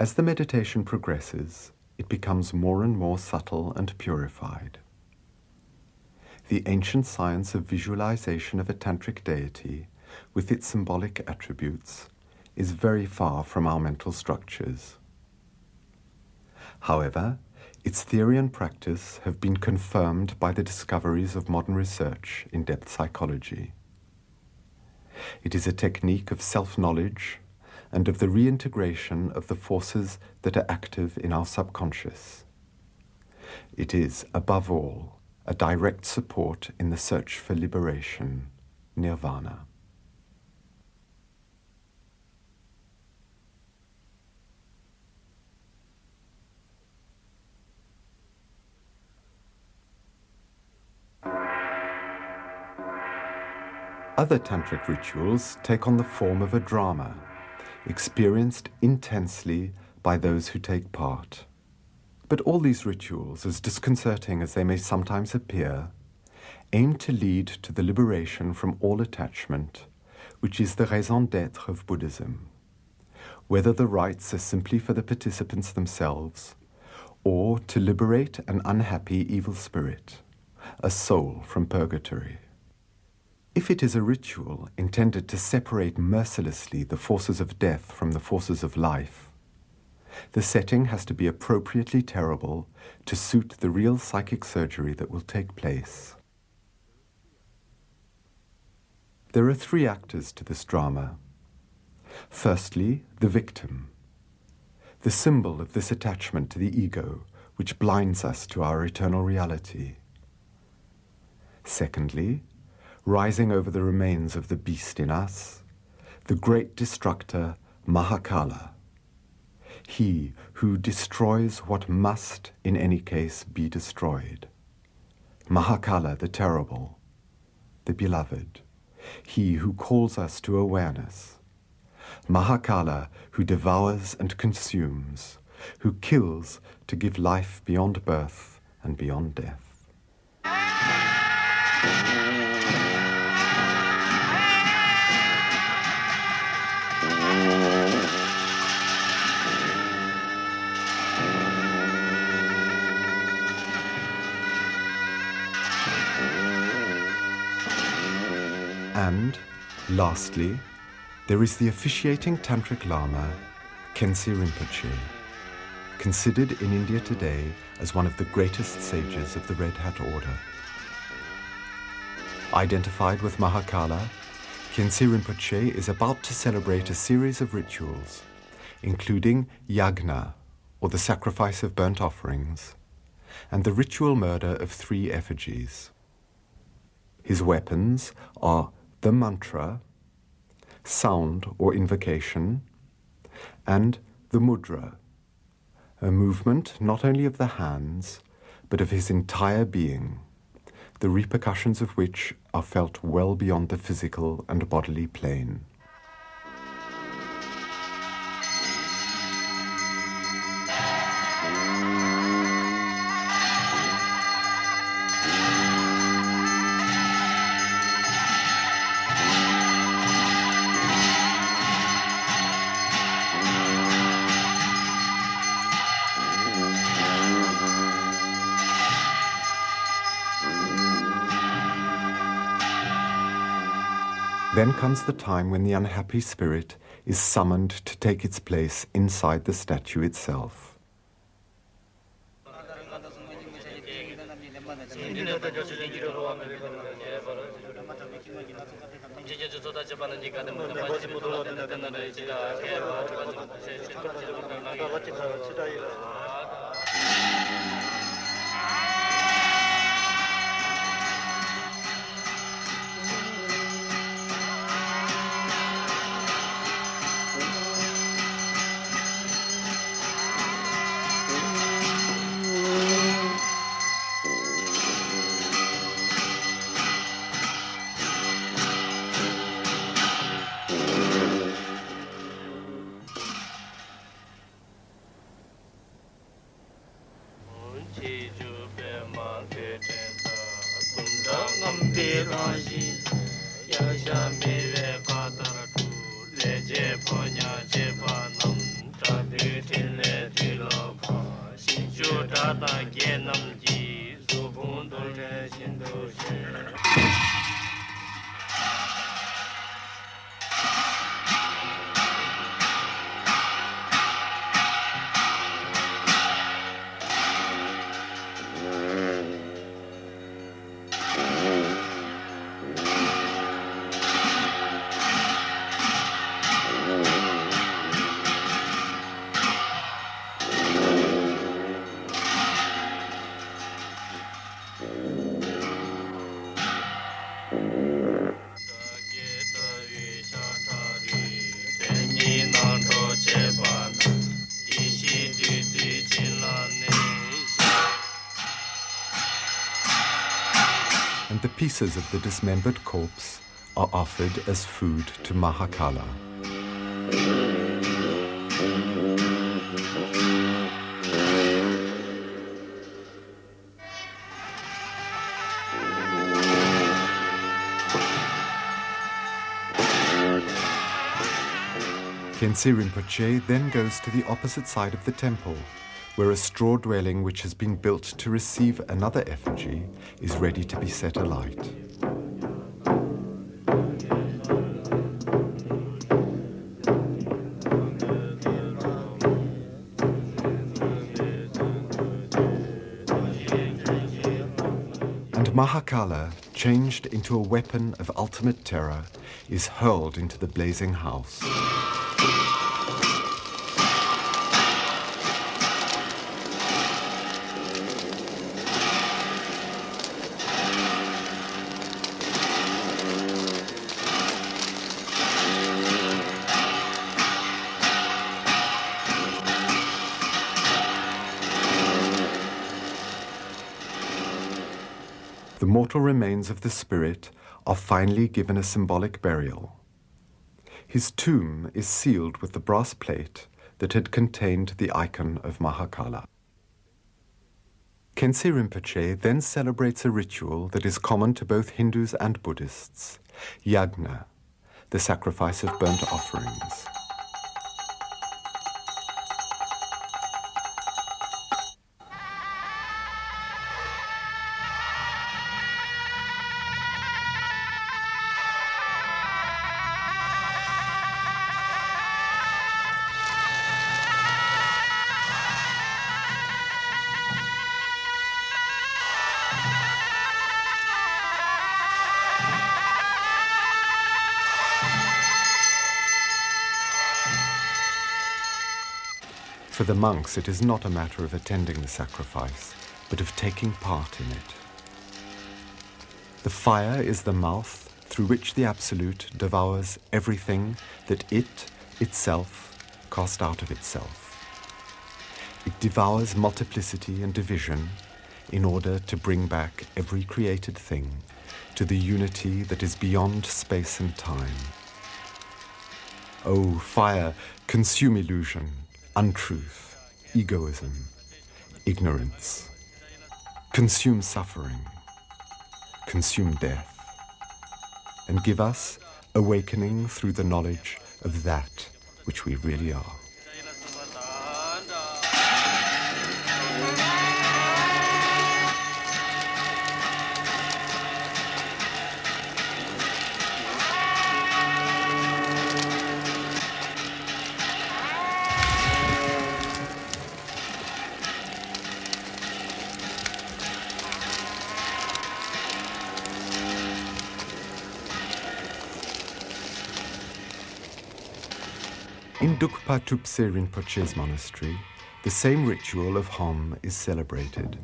As the meditation progresses, it becomes more and more subtle and purified. The ancient science of visualization of a tantric deity, with its symbolic attributes, is very far from our mental structures. However, its theory and practice have been confirmed by the discoveries of modern research in depth psychology. It is a technique of self-knowledge and of the reintegration of the forces that are active in our subconscious. It is, above all, a direct support in the search for liberation, nirvana. Other tantric rituals take on the form of a drama, experienced intensely by those who take part. But all these rituals, as disconcerting as they may sometimes appear, aim to lead to the liberation from all attachment, which is the raison d'être of Buddhism, whether the rites are simply for the participants themselves, or to liberate an unhappy evil spirit, a soul from purgatory. If it is a ritual intended to separate mercilessly the forces of death from the forces of life, the setting has to be appropriately terrible to suit the real psychic surgery that will take place. There are three actors to this drama. Firstly, the victim, the symbol of this attachment to the ego, which blinds us to our eternal reality. Secondly, rising over the remains of the beast in us, the great destructor, Mahakala, he who destroys what must, in any case, be destroyed. Mahakala, the terrible, the beloved, he who calls us to awareness. Mahakala, who devours and consumes, who kills to give life beyond birth and beyond death. And, lastly, there is the officiating Tantric Lama, Khyentse Rinpoche, considered in India today as one of the greatest sages of the Red Hat Order. Identified with Mahakala, Khyentse Rinpoche is about to celebrate a series of rituals, including yagna, or the sacrifice of burnt offerings, and the ritual murder of 3 effigies. His weapons are the mantra, sound or invocation, and the mudra, a movement not only of the hands, but of his entire being, the repercussions of which are felt well beyond the physical and bodily plane. Then comes the time when the unhappy spirit is summoned to take its place inside the statue itself. And the pieces of the dismembered corpse are offered as food to Mahakala. Khyentse Rinpoche then goes to the opposite side of the temple, where a straw dwelling which has been built to receive another effigy is ready to be set alight. And Mahakala, changed into a weapon of ultimate terror, is hurled into the blazing house. The mortal remains of the spirit are finally given a symbolic burial. His tomb is sealed with the brass plate that had contained the icon of Mahakala. Khyentse Rinpoche then celebrates a ritual that is common to both Hindus and Buddhists, yajna, the sacrifice of burnt offerings. For the monks, it is not a matter of attending the sacrifice, but of taking part in it. The fire is the mouth through which the Absolute devours everything that it, itself, cast out of itself. It devours multiplicity and division in order to bring back every created thing to the unity that is beyond space and time. Oh, fire, consume illusion, untruth, egoism, ignorance. Consume suffering, consume death, and give us awakening through the knowledge of that which we really are. In Dukpa Tupse Rinpoche's monastery, the same ritual of Hom is celebrated,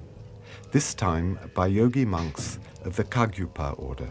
this time by yogi monks of the Kagyupa order.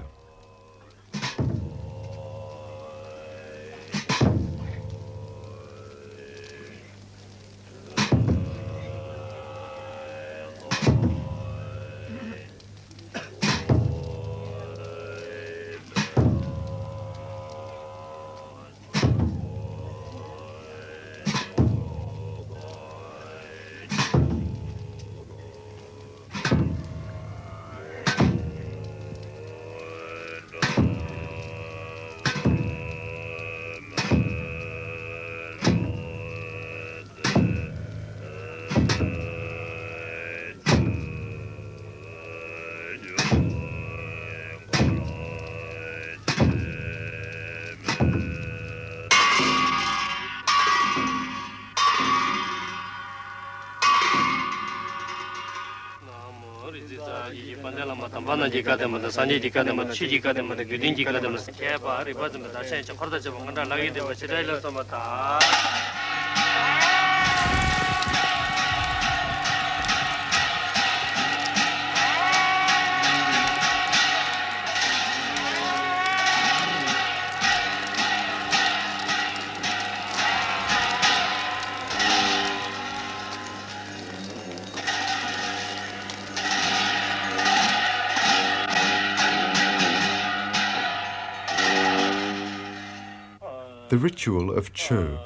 The ritual of Cho,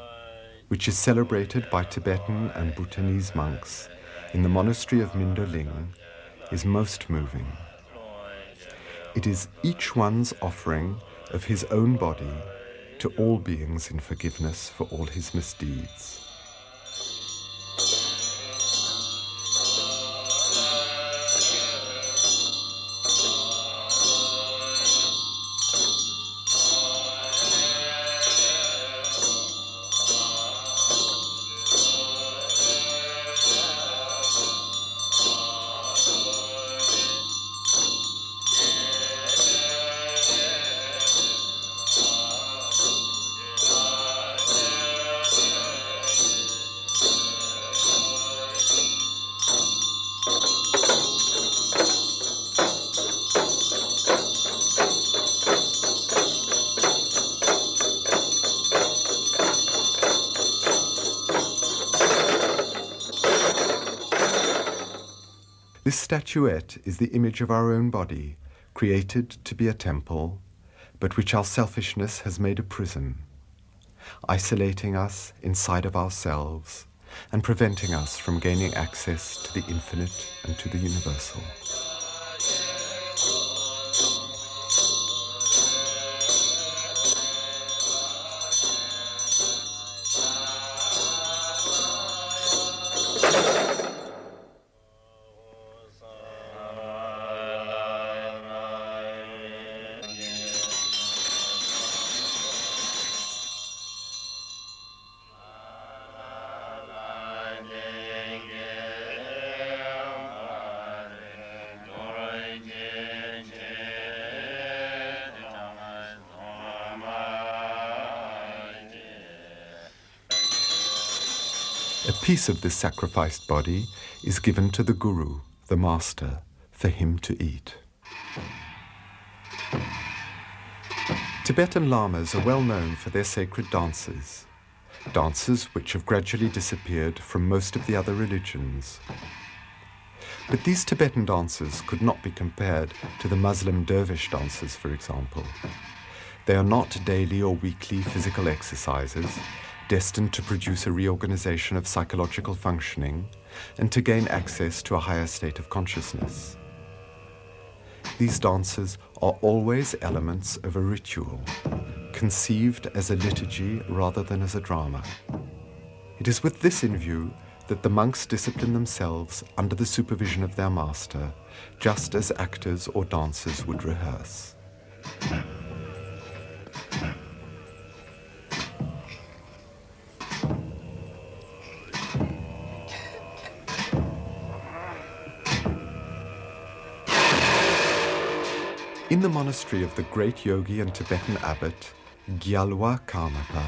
which is celebrated by Tibetan and Bhutanese monks in the monastery of Mindoling, is most moving. It is each one's offering of his own body to all beings in forgiveness for all his misdeeds. This statuette is the image of our own body, created to be a temple, but which our selfishness has made a prison, isolating us inside of ourselves and preventing us from gaining access to the infinite and to the universal. A piece of this sacrificed body is given to the Guru, the master, for him to eat. Tibetan lamas are well known for their sacred dances, dances which have gradually disappeared from most of the other religions. But these Tibetan dances could not be compared to the Muslim dervish dances, for example. They are not daily or weekly physical exercises, destined to produce a reorganization of psychological functioning and to gain access to a higher state of consciousness. These dances are always elements of a ritual, conceived as a liturgy rather than as a drama. It is with this in view that the monks discipline themselves under the supervision of their master, just as actors or dancers would rehearse. In the monastery of the great yogi and Tibetan abbot Gyalwa Karmapa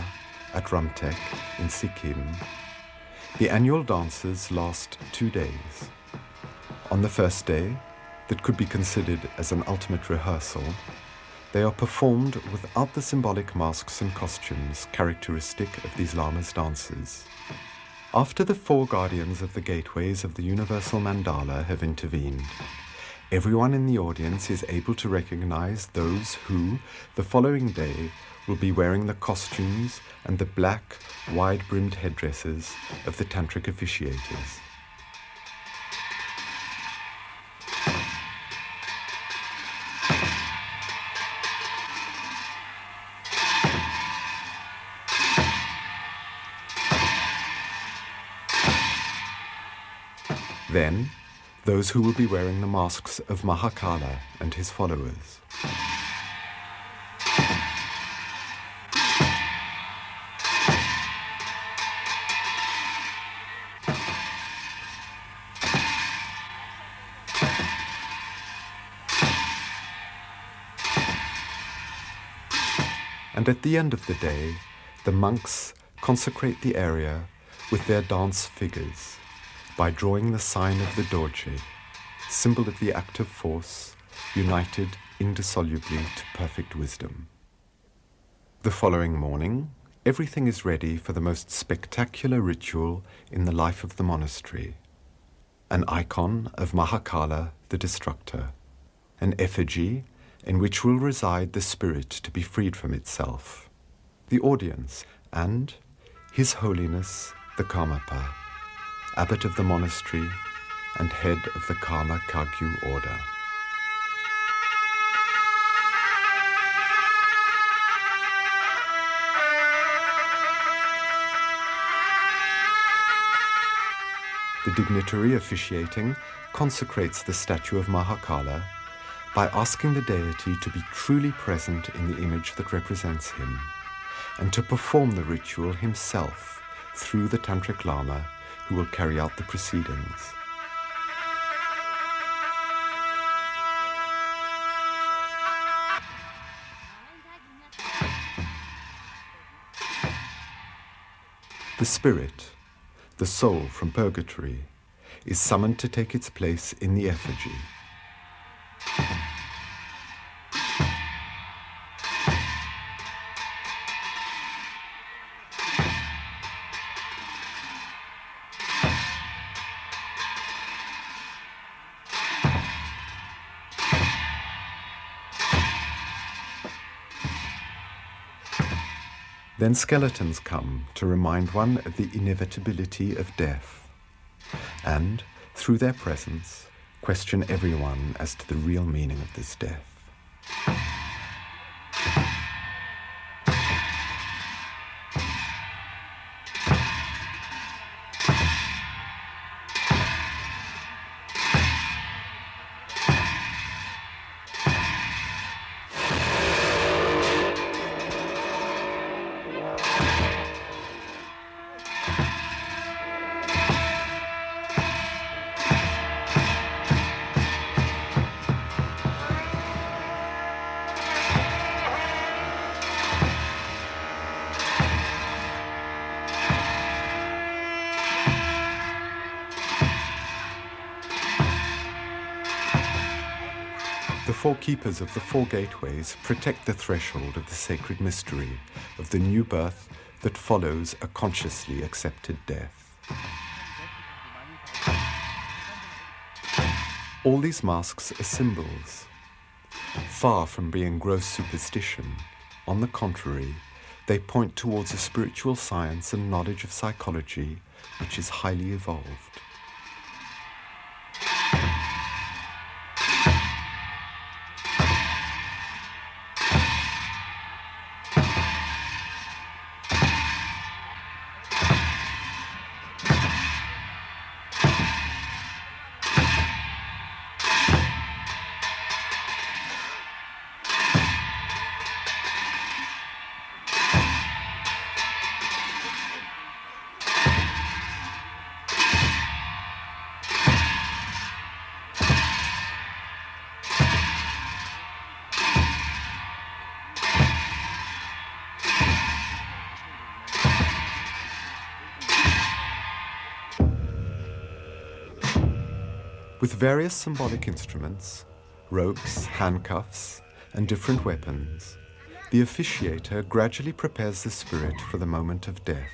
at Rumtek in Sikkim, the annual dances last 2 days. On the first day, that could be considered as an ultimate rehearsal, they are performed without the symbolic masks and costumes characteristic of these lamas' dances. After the 4 guardians of the gateways of the universal mandala have intervened, everyone in the audience is able to recognize those who, the following day, will be wearing the costumes and the black, wide-brimmed headdresses of the tantric officiators. Then, those who will be wearing the masks of Mahakala and his followers. and at the end of the day, the monks consecrate the area with their dance figures by drawing the sign of the doji, symbol of the active force, united indissolubly to perfect wisdom. The following morning, everything is ready for the most spectacular ritual in the life of the monastery. An icon of Mahakala, the destructor, an effigy in which will reside the spirit to be freed from itself, the audience, and His Holiness the Karmapa, abbot of the monastery and head of the Karma Kagyu order. The dignitary officiating consecrates the statue of Mahakala by asking the deity to be truly present in the image that represents him, and to perform the ritual himself through the Tantric Lama who will carry out the proceedings. The spirit, the soul from purgatory, is summoned to take its place in the effigy. Then skeletons come to remind one of the inevitability of death, and, through their presence, question everyone as to the real meaning of this death. The four keepers of the four gateways protect the threshold of the sacred mystery of the new birth that follows a consciously accepted death. All these masks are symbols. Far from being gross superstition, on the contrary, they point towards a spiritual science and knowledge of psychology which is highly evolved. With various symbolic instruments, ropes, handcuffs, and different weapons, the officiator gradually prepares the spirit for the moment of death.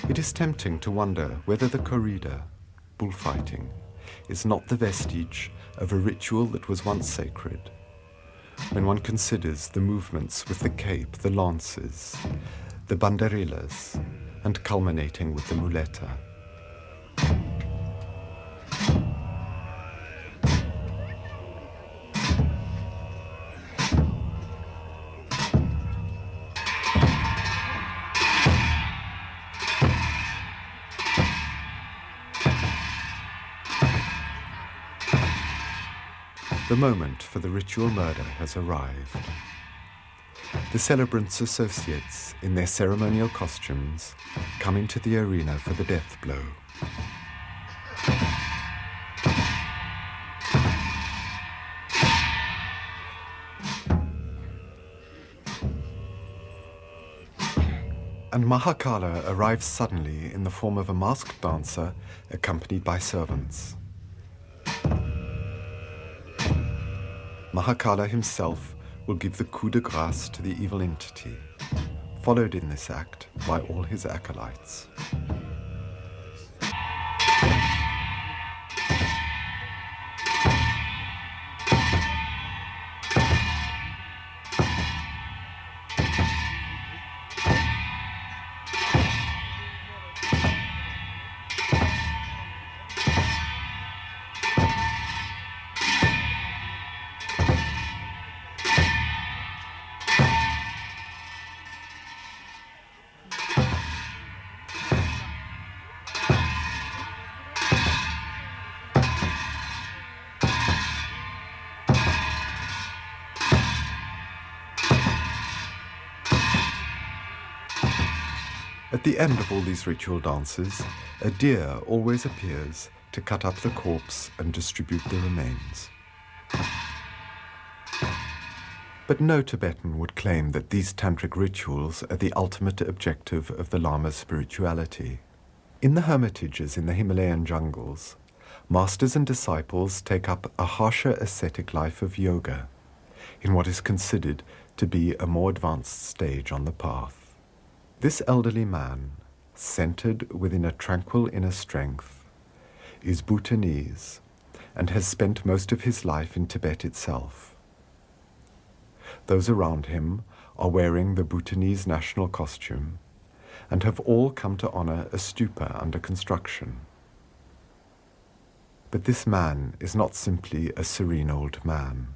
It is tempting to wonder whether the corrida, bullfighting, is not the vestige of a ritual that was once sacred, when one considers the movements with the cape, the lances, the banderillas, and culminating with the muleta. The moment for the ritual murder has arrived. The celebrants' associates, in their ceremonial costumes, come into the arena for the death blow. And Mahakala arrives suddenly in the form of a masked dancer accompanied by servants. Mahakala himself will give the coup de grace to the evil entity, followed in this act by all his acolytes. At the end of all these ritual dances, a deer always appears to cut up the corpse and distribute the remains. But no Tibetan would claim that these tantric rituals are the ultimate objective of the Lama's spirituality. In the hermitages in the Himalayan jungles, masters and disciples take up a harsher ascetic life of yoga, in what is considered to be a more advanced stage on the path. This elderly man, centered within a tranquil inner strength, is Bhutanese and has spent most of his life in Tibet itself. Those around him are wearing the Bhutanese national costume and have all come to honor a stupa under construction. But this man is not simply a serene old man.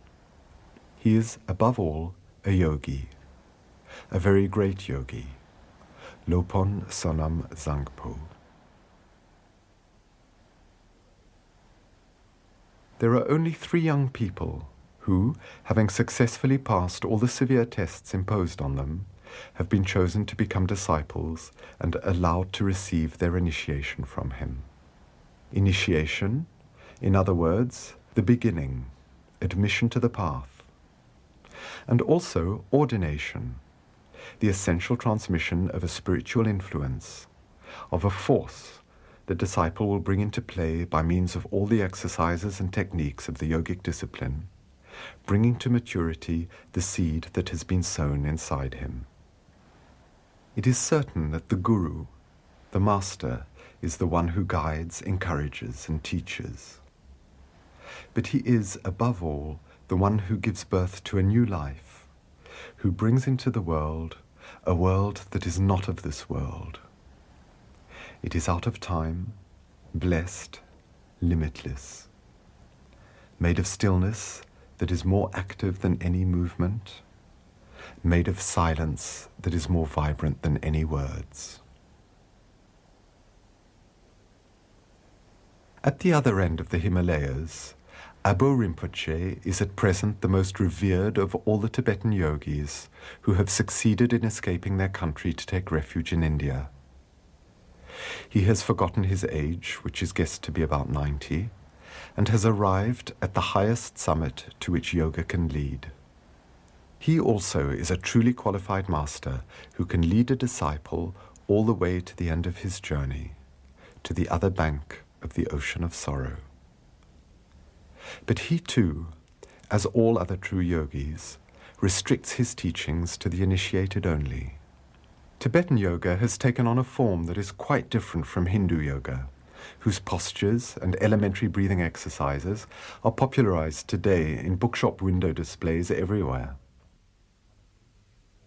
He is, above all, a yogi, a very great yogi, Lopon Sonam Zangpo. There are only 3 young people who, having successfully passed all the severe tests imposed on them, have been chosen to become disciples and allowed to receive their initiation from him. Initiation, in other words, the beginning, admission to the path. And also ordination, the essential transmission of a spiritual influence, of a force the disciple will bring into play by means of all the exercises and techniques of the yogic discipline, bringing to maturity the seed that has been sown inside him. It is certain that the guru, the master, is the one who guides, encourages, and teaches. But he is, above all, the one who gives birth to a new life, who brings into the world a world that is not of this world. It is out of time, blessed, limitless, made of stillness that is more active than any movement, made of silence that is more vibrant than any words. At the other end of the Himalayas, Abo Rinpoche is at present the most revered of all the Tibetan yogis who have succeeded in escaping their country to take refuge in India. He has forgotten his age, which is guessed to be about 90, and has arrived at the highest summit to which yoga can lead. He also is a truly qualified master who can lead a disciple all the way to the end of his journey, to the other bank of the ocean of sorrow. But he too, as all other true yogis, restricts his teachings to the initiated only. Tibetan yoga has taken on a form that is quite different from Hindu yoga, whose postures and elementary breathing exercises are popularized today in bookshop window displays everywhere.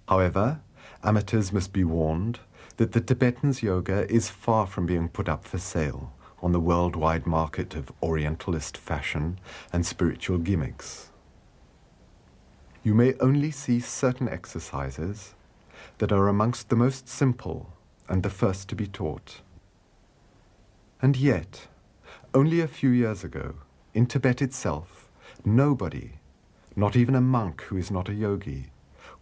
However, amateurs must be warned that the Tibetan's yoga is far from being put up for sale on the worldwide market of Orientalist fashion and spiritual gimmicks. You may only see certain exercises that are amongst the most simple and the first to be taught. And yet, only a few years ago, in Tibet itself, nobody, not even a monk who is not a yogi,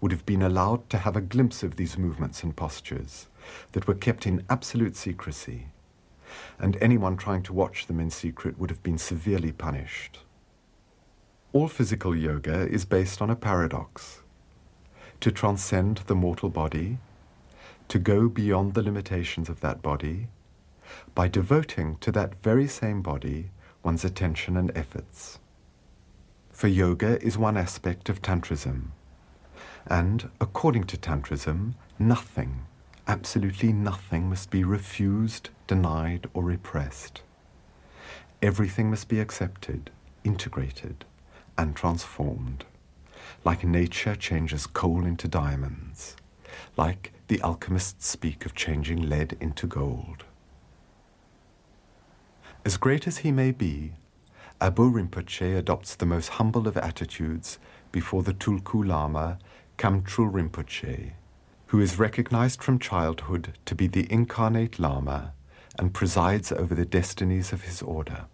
would have been allowed to have a glimpse of these movements and postures that were kept in absolute secrecy, and anyone trying to watch them in secret would have been severely punished. All physical yoga is based on a paradox: to transcend the mortal body, to go beyond the limitations of that body by devoting to that very same body one's attention and efforts. For yoga is one aspect of Tantrism, and according to Tantrism, nothing, absolutely nothing, must be refused, denied, or repressed. Everything must be accepted, integrated, and transformed, like nature changes coal into diamonds, like the alchemists speak of changing lead into gold. As great as he may be, Abu Rinpoche adopts the most humble of attitudes before the Tulku Lama, Kamtrul Rinpoche, who is recognized from childhood to be the incarnate Lama and presides over the destinies of his order.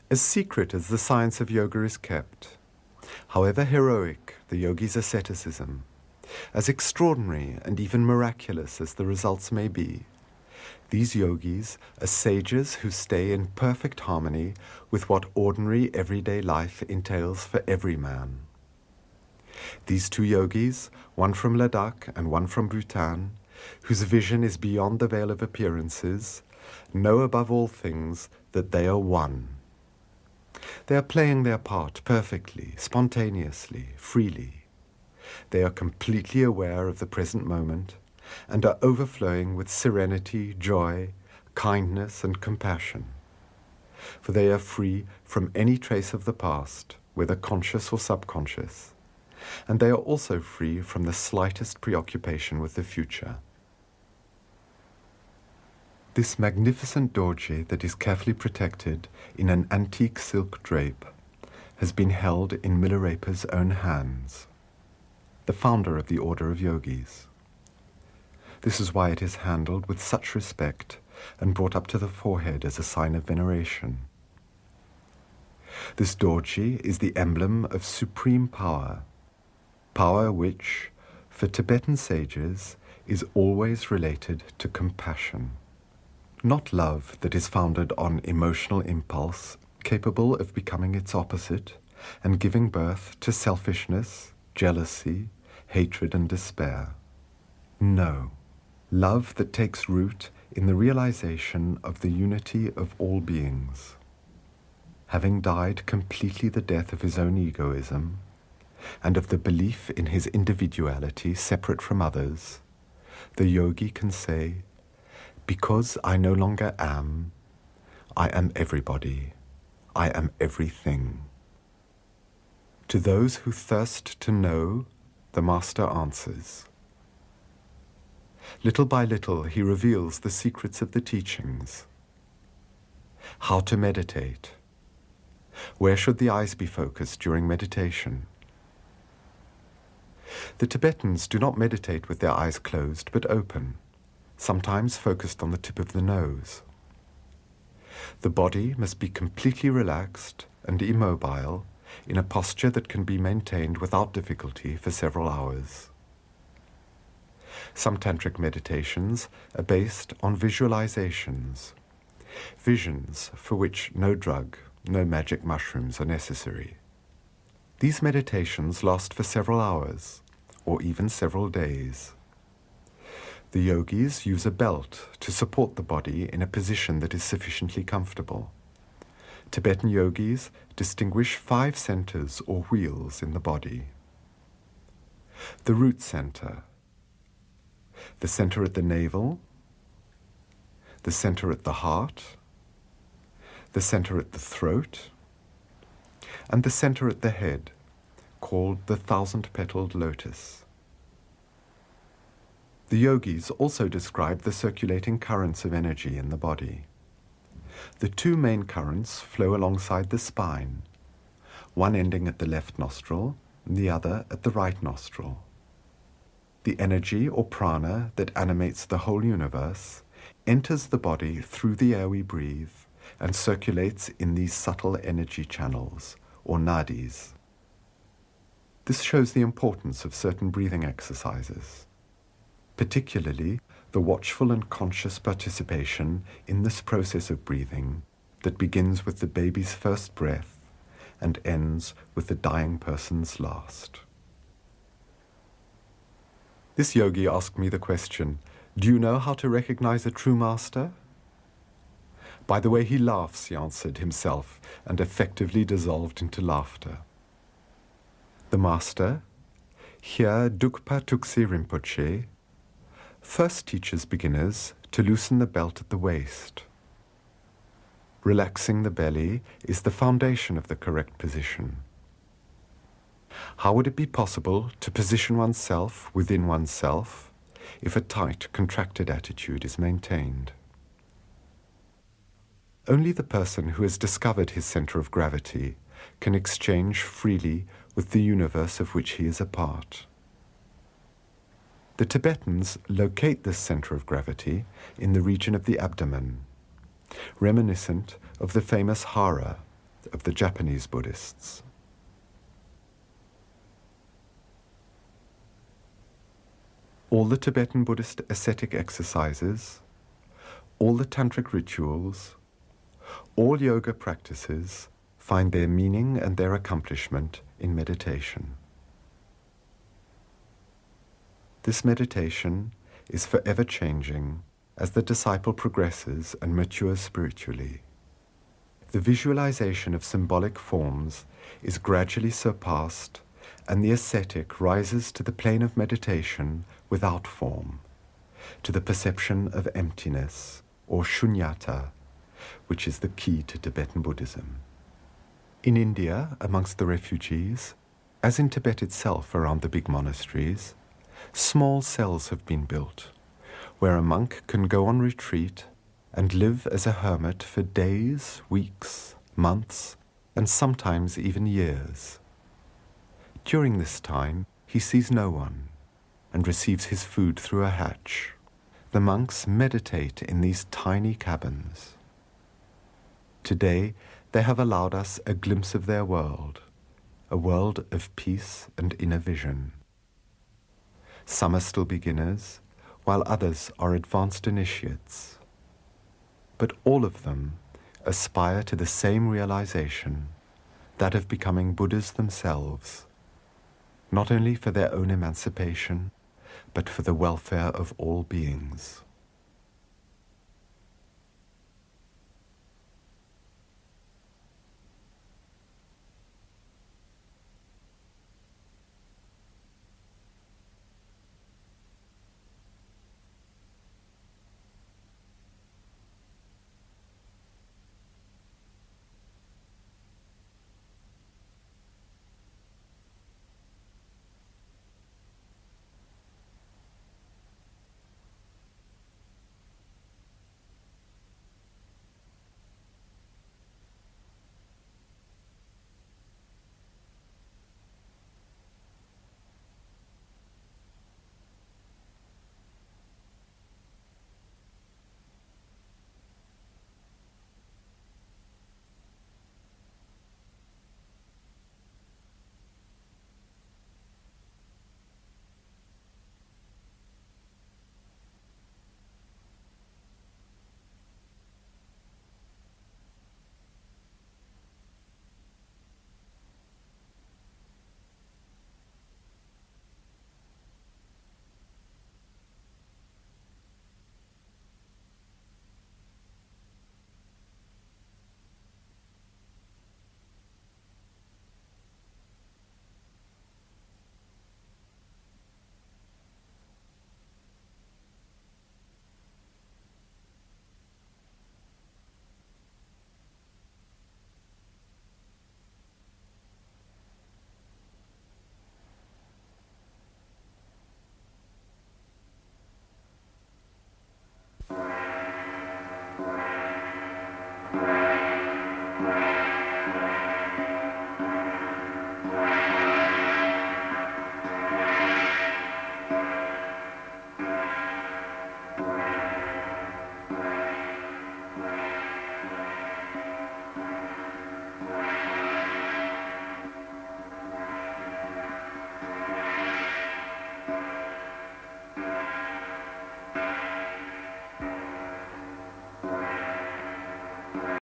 As secret as the science of yoga is kept, however heroic the yogi's asceticism, as extraordinary and even miraculous as the results may be, these yogis are sages who stay in perfect harmony with what ordinary everyday life entails for every man. These two yogis, one from Ladakh and one from Bhutan, whose vision is beyond the veil of appearances, know above all things that they are one. They are playing their part perfectly, spontaneously, freely. They are completely aware of the present moment and are overflowing with serenity, joy, kindness, and compassion. For they are free from any trace of the past, whether conscious or subconscious, and they are also free from the slightest preoccupation with the future. This magnificent dorje that is carefully protected in an antique silk drape has been held in Milarepa's own hands, the founder of the Order of Yogis. This is why it is handled with such respect and brought up to the forehead as a sign of veneration. This dorje is the emblem of supreme power, power which, for Tibetan sages, is always related to compassion. Not love that is founded on emotional impulse, capable of becoming its opposite and giving birth to selfishness, jealousy, hatred, and despair. No. Love that takes root in the realization of the unity of all beings. Having died completely the death of his own egoism, and of the belief in his individuality separate from others, the yogi can say, "Because I no longer am, I am everybody, I am everything." To those who thirst to know, the Master answers. Little by little, he reveals the secrets of the teachings. How to meditate. Where should the eyes be focused during meditation? The Tibetans do not meditate with their eyes closed but open, sometimes focused on the tip of the nose. The body must be completely relaxed and immobile in a posture that can be maintained without difficulty for several hours. Some tantric meditations are based on visualizations, visions for which no drug, no magic mushrooms are necessary. These meditations last for several hours, or even several days. The yogis use a belt to support the body in a position that is sufficiently comfortable. Tibetan yogis distinguish 5 centers or wheels in the body. The root center, the center at the navel, the center at the heart, the center at the throat, and the center at the head, called the 1,000-petaled lotus. The yogis also describe the circulating currents of energy in the body. The 2 main currents flow alongside the spine, one ending at the left nostril and the other at the right nostril. The energy or prana that animates the whole universe enters the body through the air we breathe and circulates in these subtle energy channels, or nadis. This shows the importance of certain breathing exercises, particularly the watchful and conscious participation in this process of breathing that begins with the baby's first breath and ends with the dying person's last. This yogi asked me the question, "Do you know how to recognize a true master?" "By the way he laughs," he answered himself, and effectively dissolved into laughter. The master, here Dukpa Tuksi Rinpoche, first teaches beginners to loosen the belt at the waist. Relaxing the belly is the foundation of the correct position. How would it be possible to position oneself within oneself if a tight, contracted attitude is maintained? Only the person who has discovered his center of gravity can exchange freely with the universe of which he is a part. The Tibetans locate this center of gravity in the region of the abdomen, reminiscent of the famous hara of the Japanese Buddhists. All the Tibetan Buddhist ascetic exercises, all the tantric rituals, all yoga practices find their meaning and their accomplishment in meditation. This meditation is forever changing as the disciple progresses and matures spiritually. The visualization of symbolic forms is gradually surpassed, and the ascetic rises to the plane of meditation without form, to the perception of emptiness, or shunyata, which is the key to Tibetan Buddhism. In India, amongst the refugees, as in Tibet itself around the big monasteries, small cells have been built, where a monk can go on retreat and live as a hermit for days, weeks, months, and sometimes even years. During this time, he sees no one and receives his food through a hatch. The monks meditate in these tiny cabins. Today, they have allowed us a glimpse of their world, a world of peace and inner vision. Some are still beginners, while others are advanced initiates. But all of them aspire to the same realization, that of becoming Buddhas themselves, not only for their own emancipation, but for the welfare of all beings.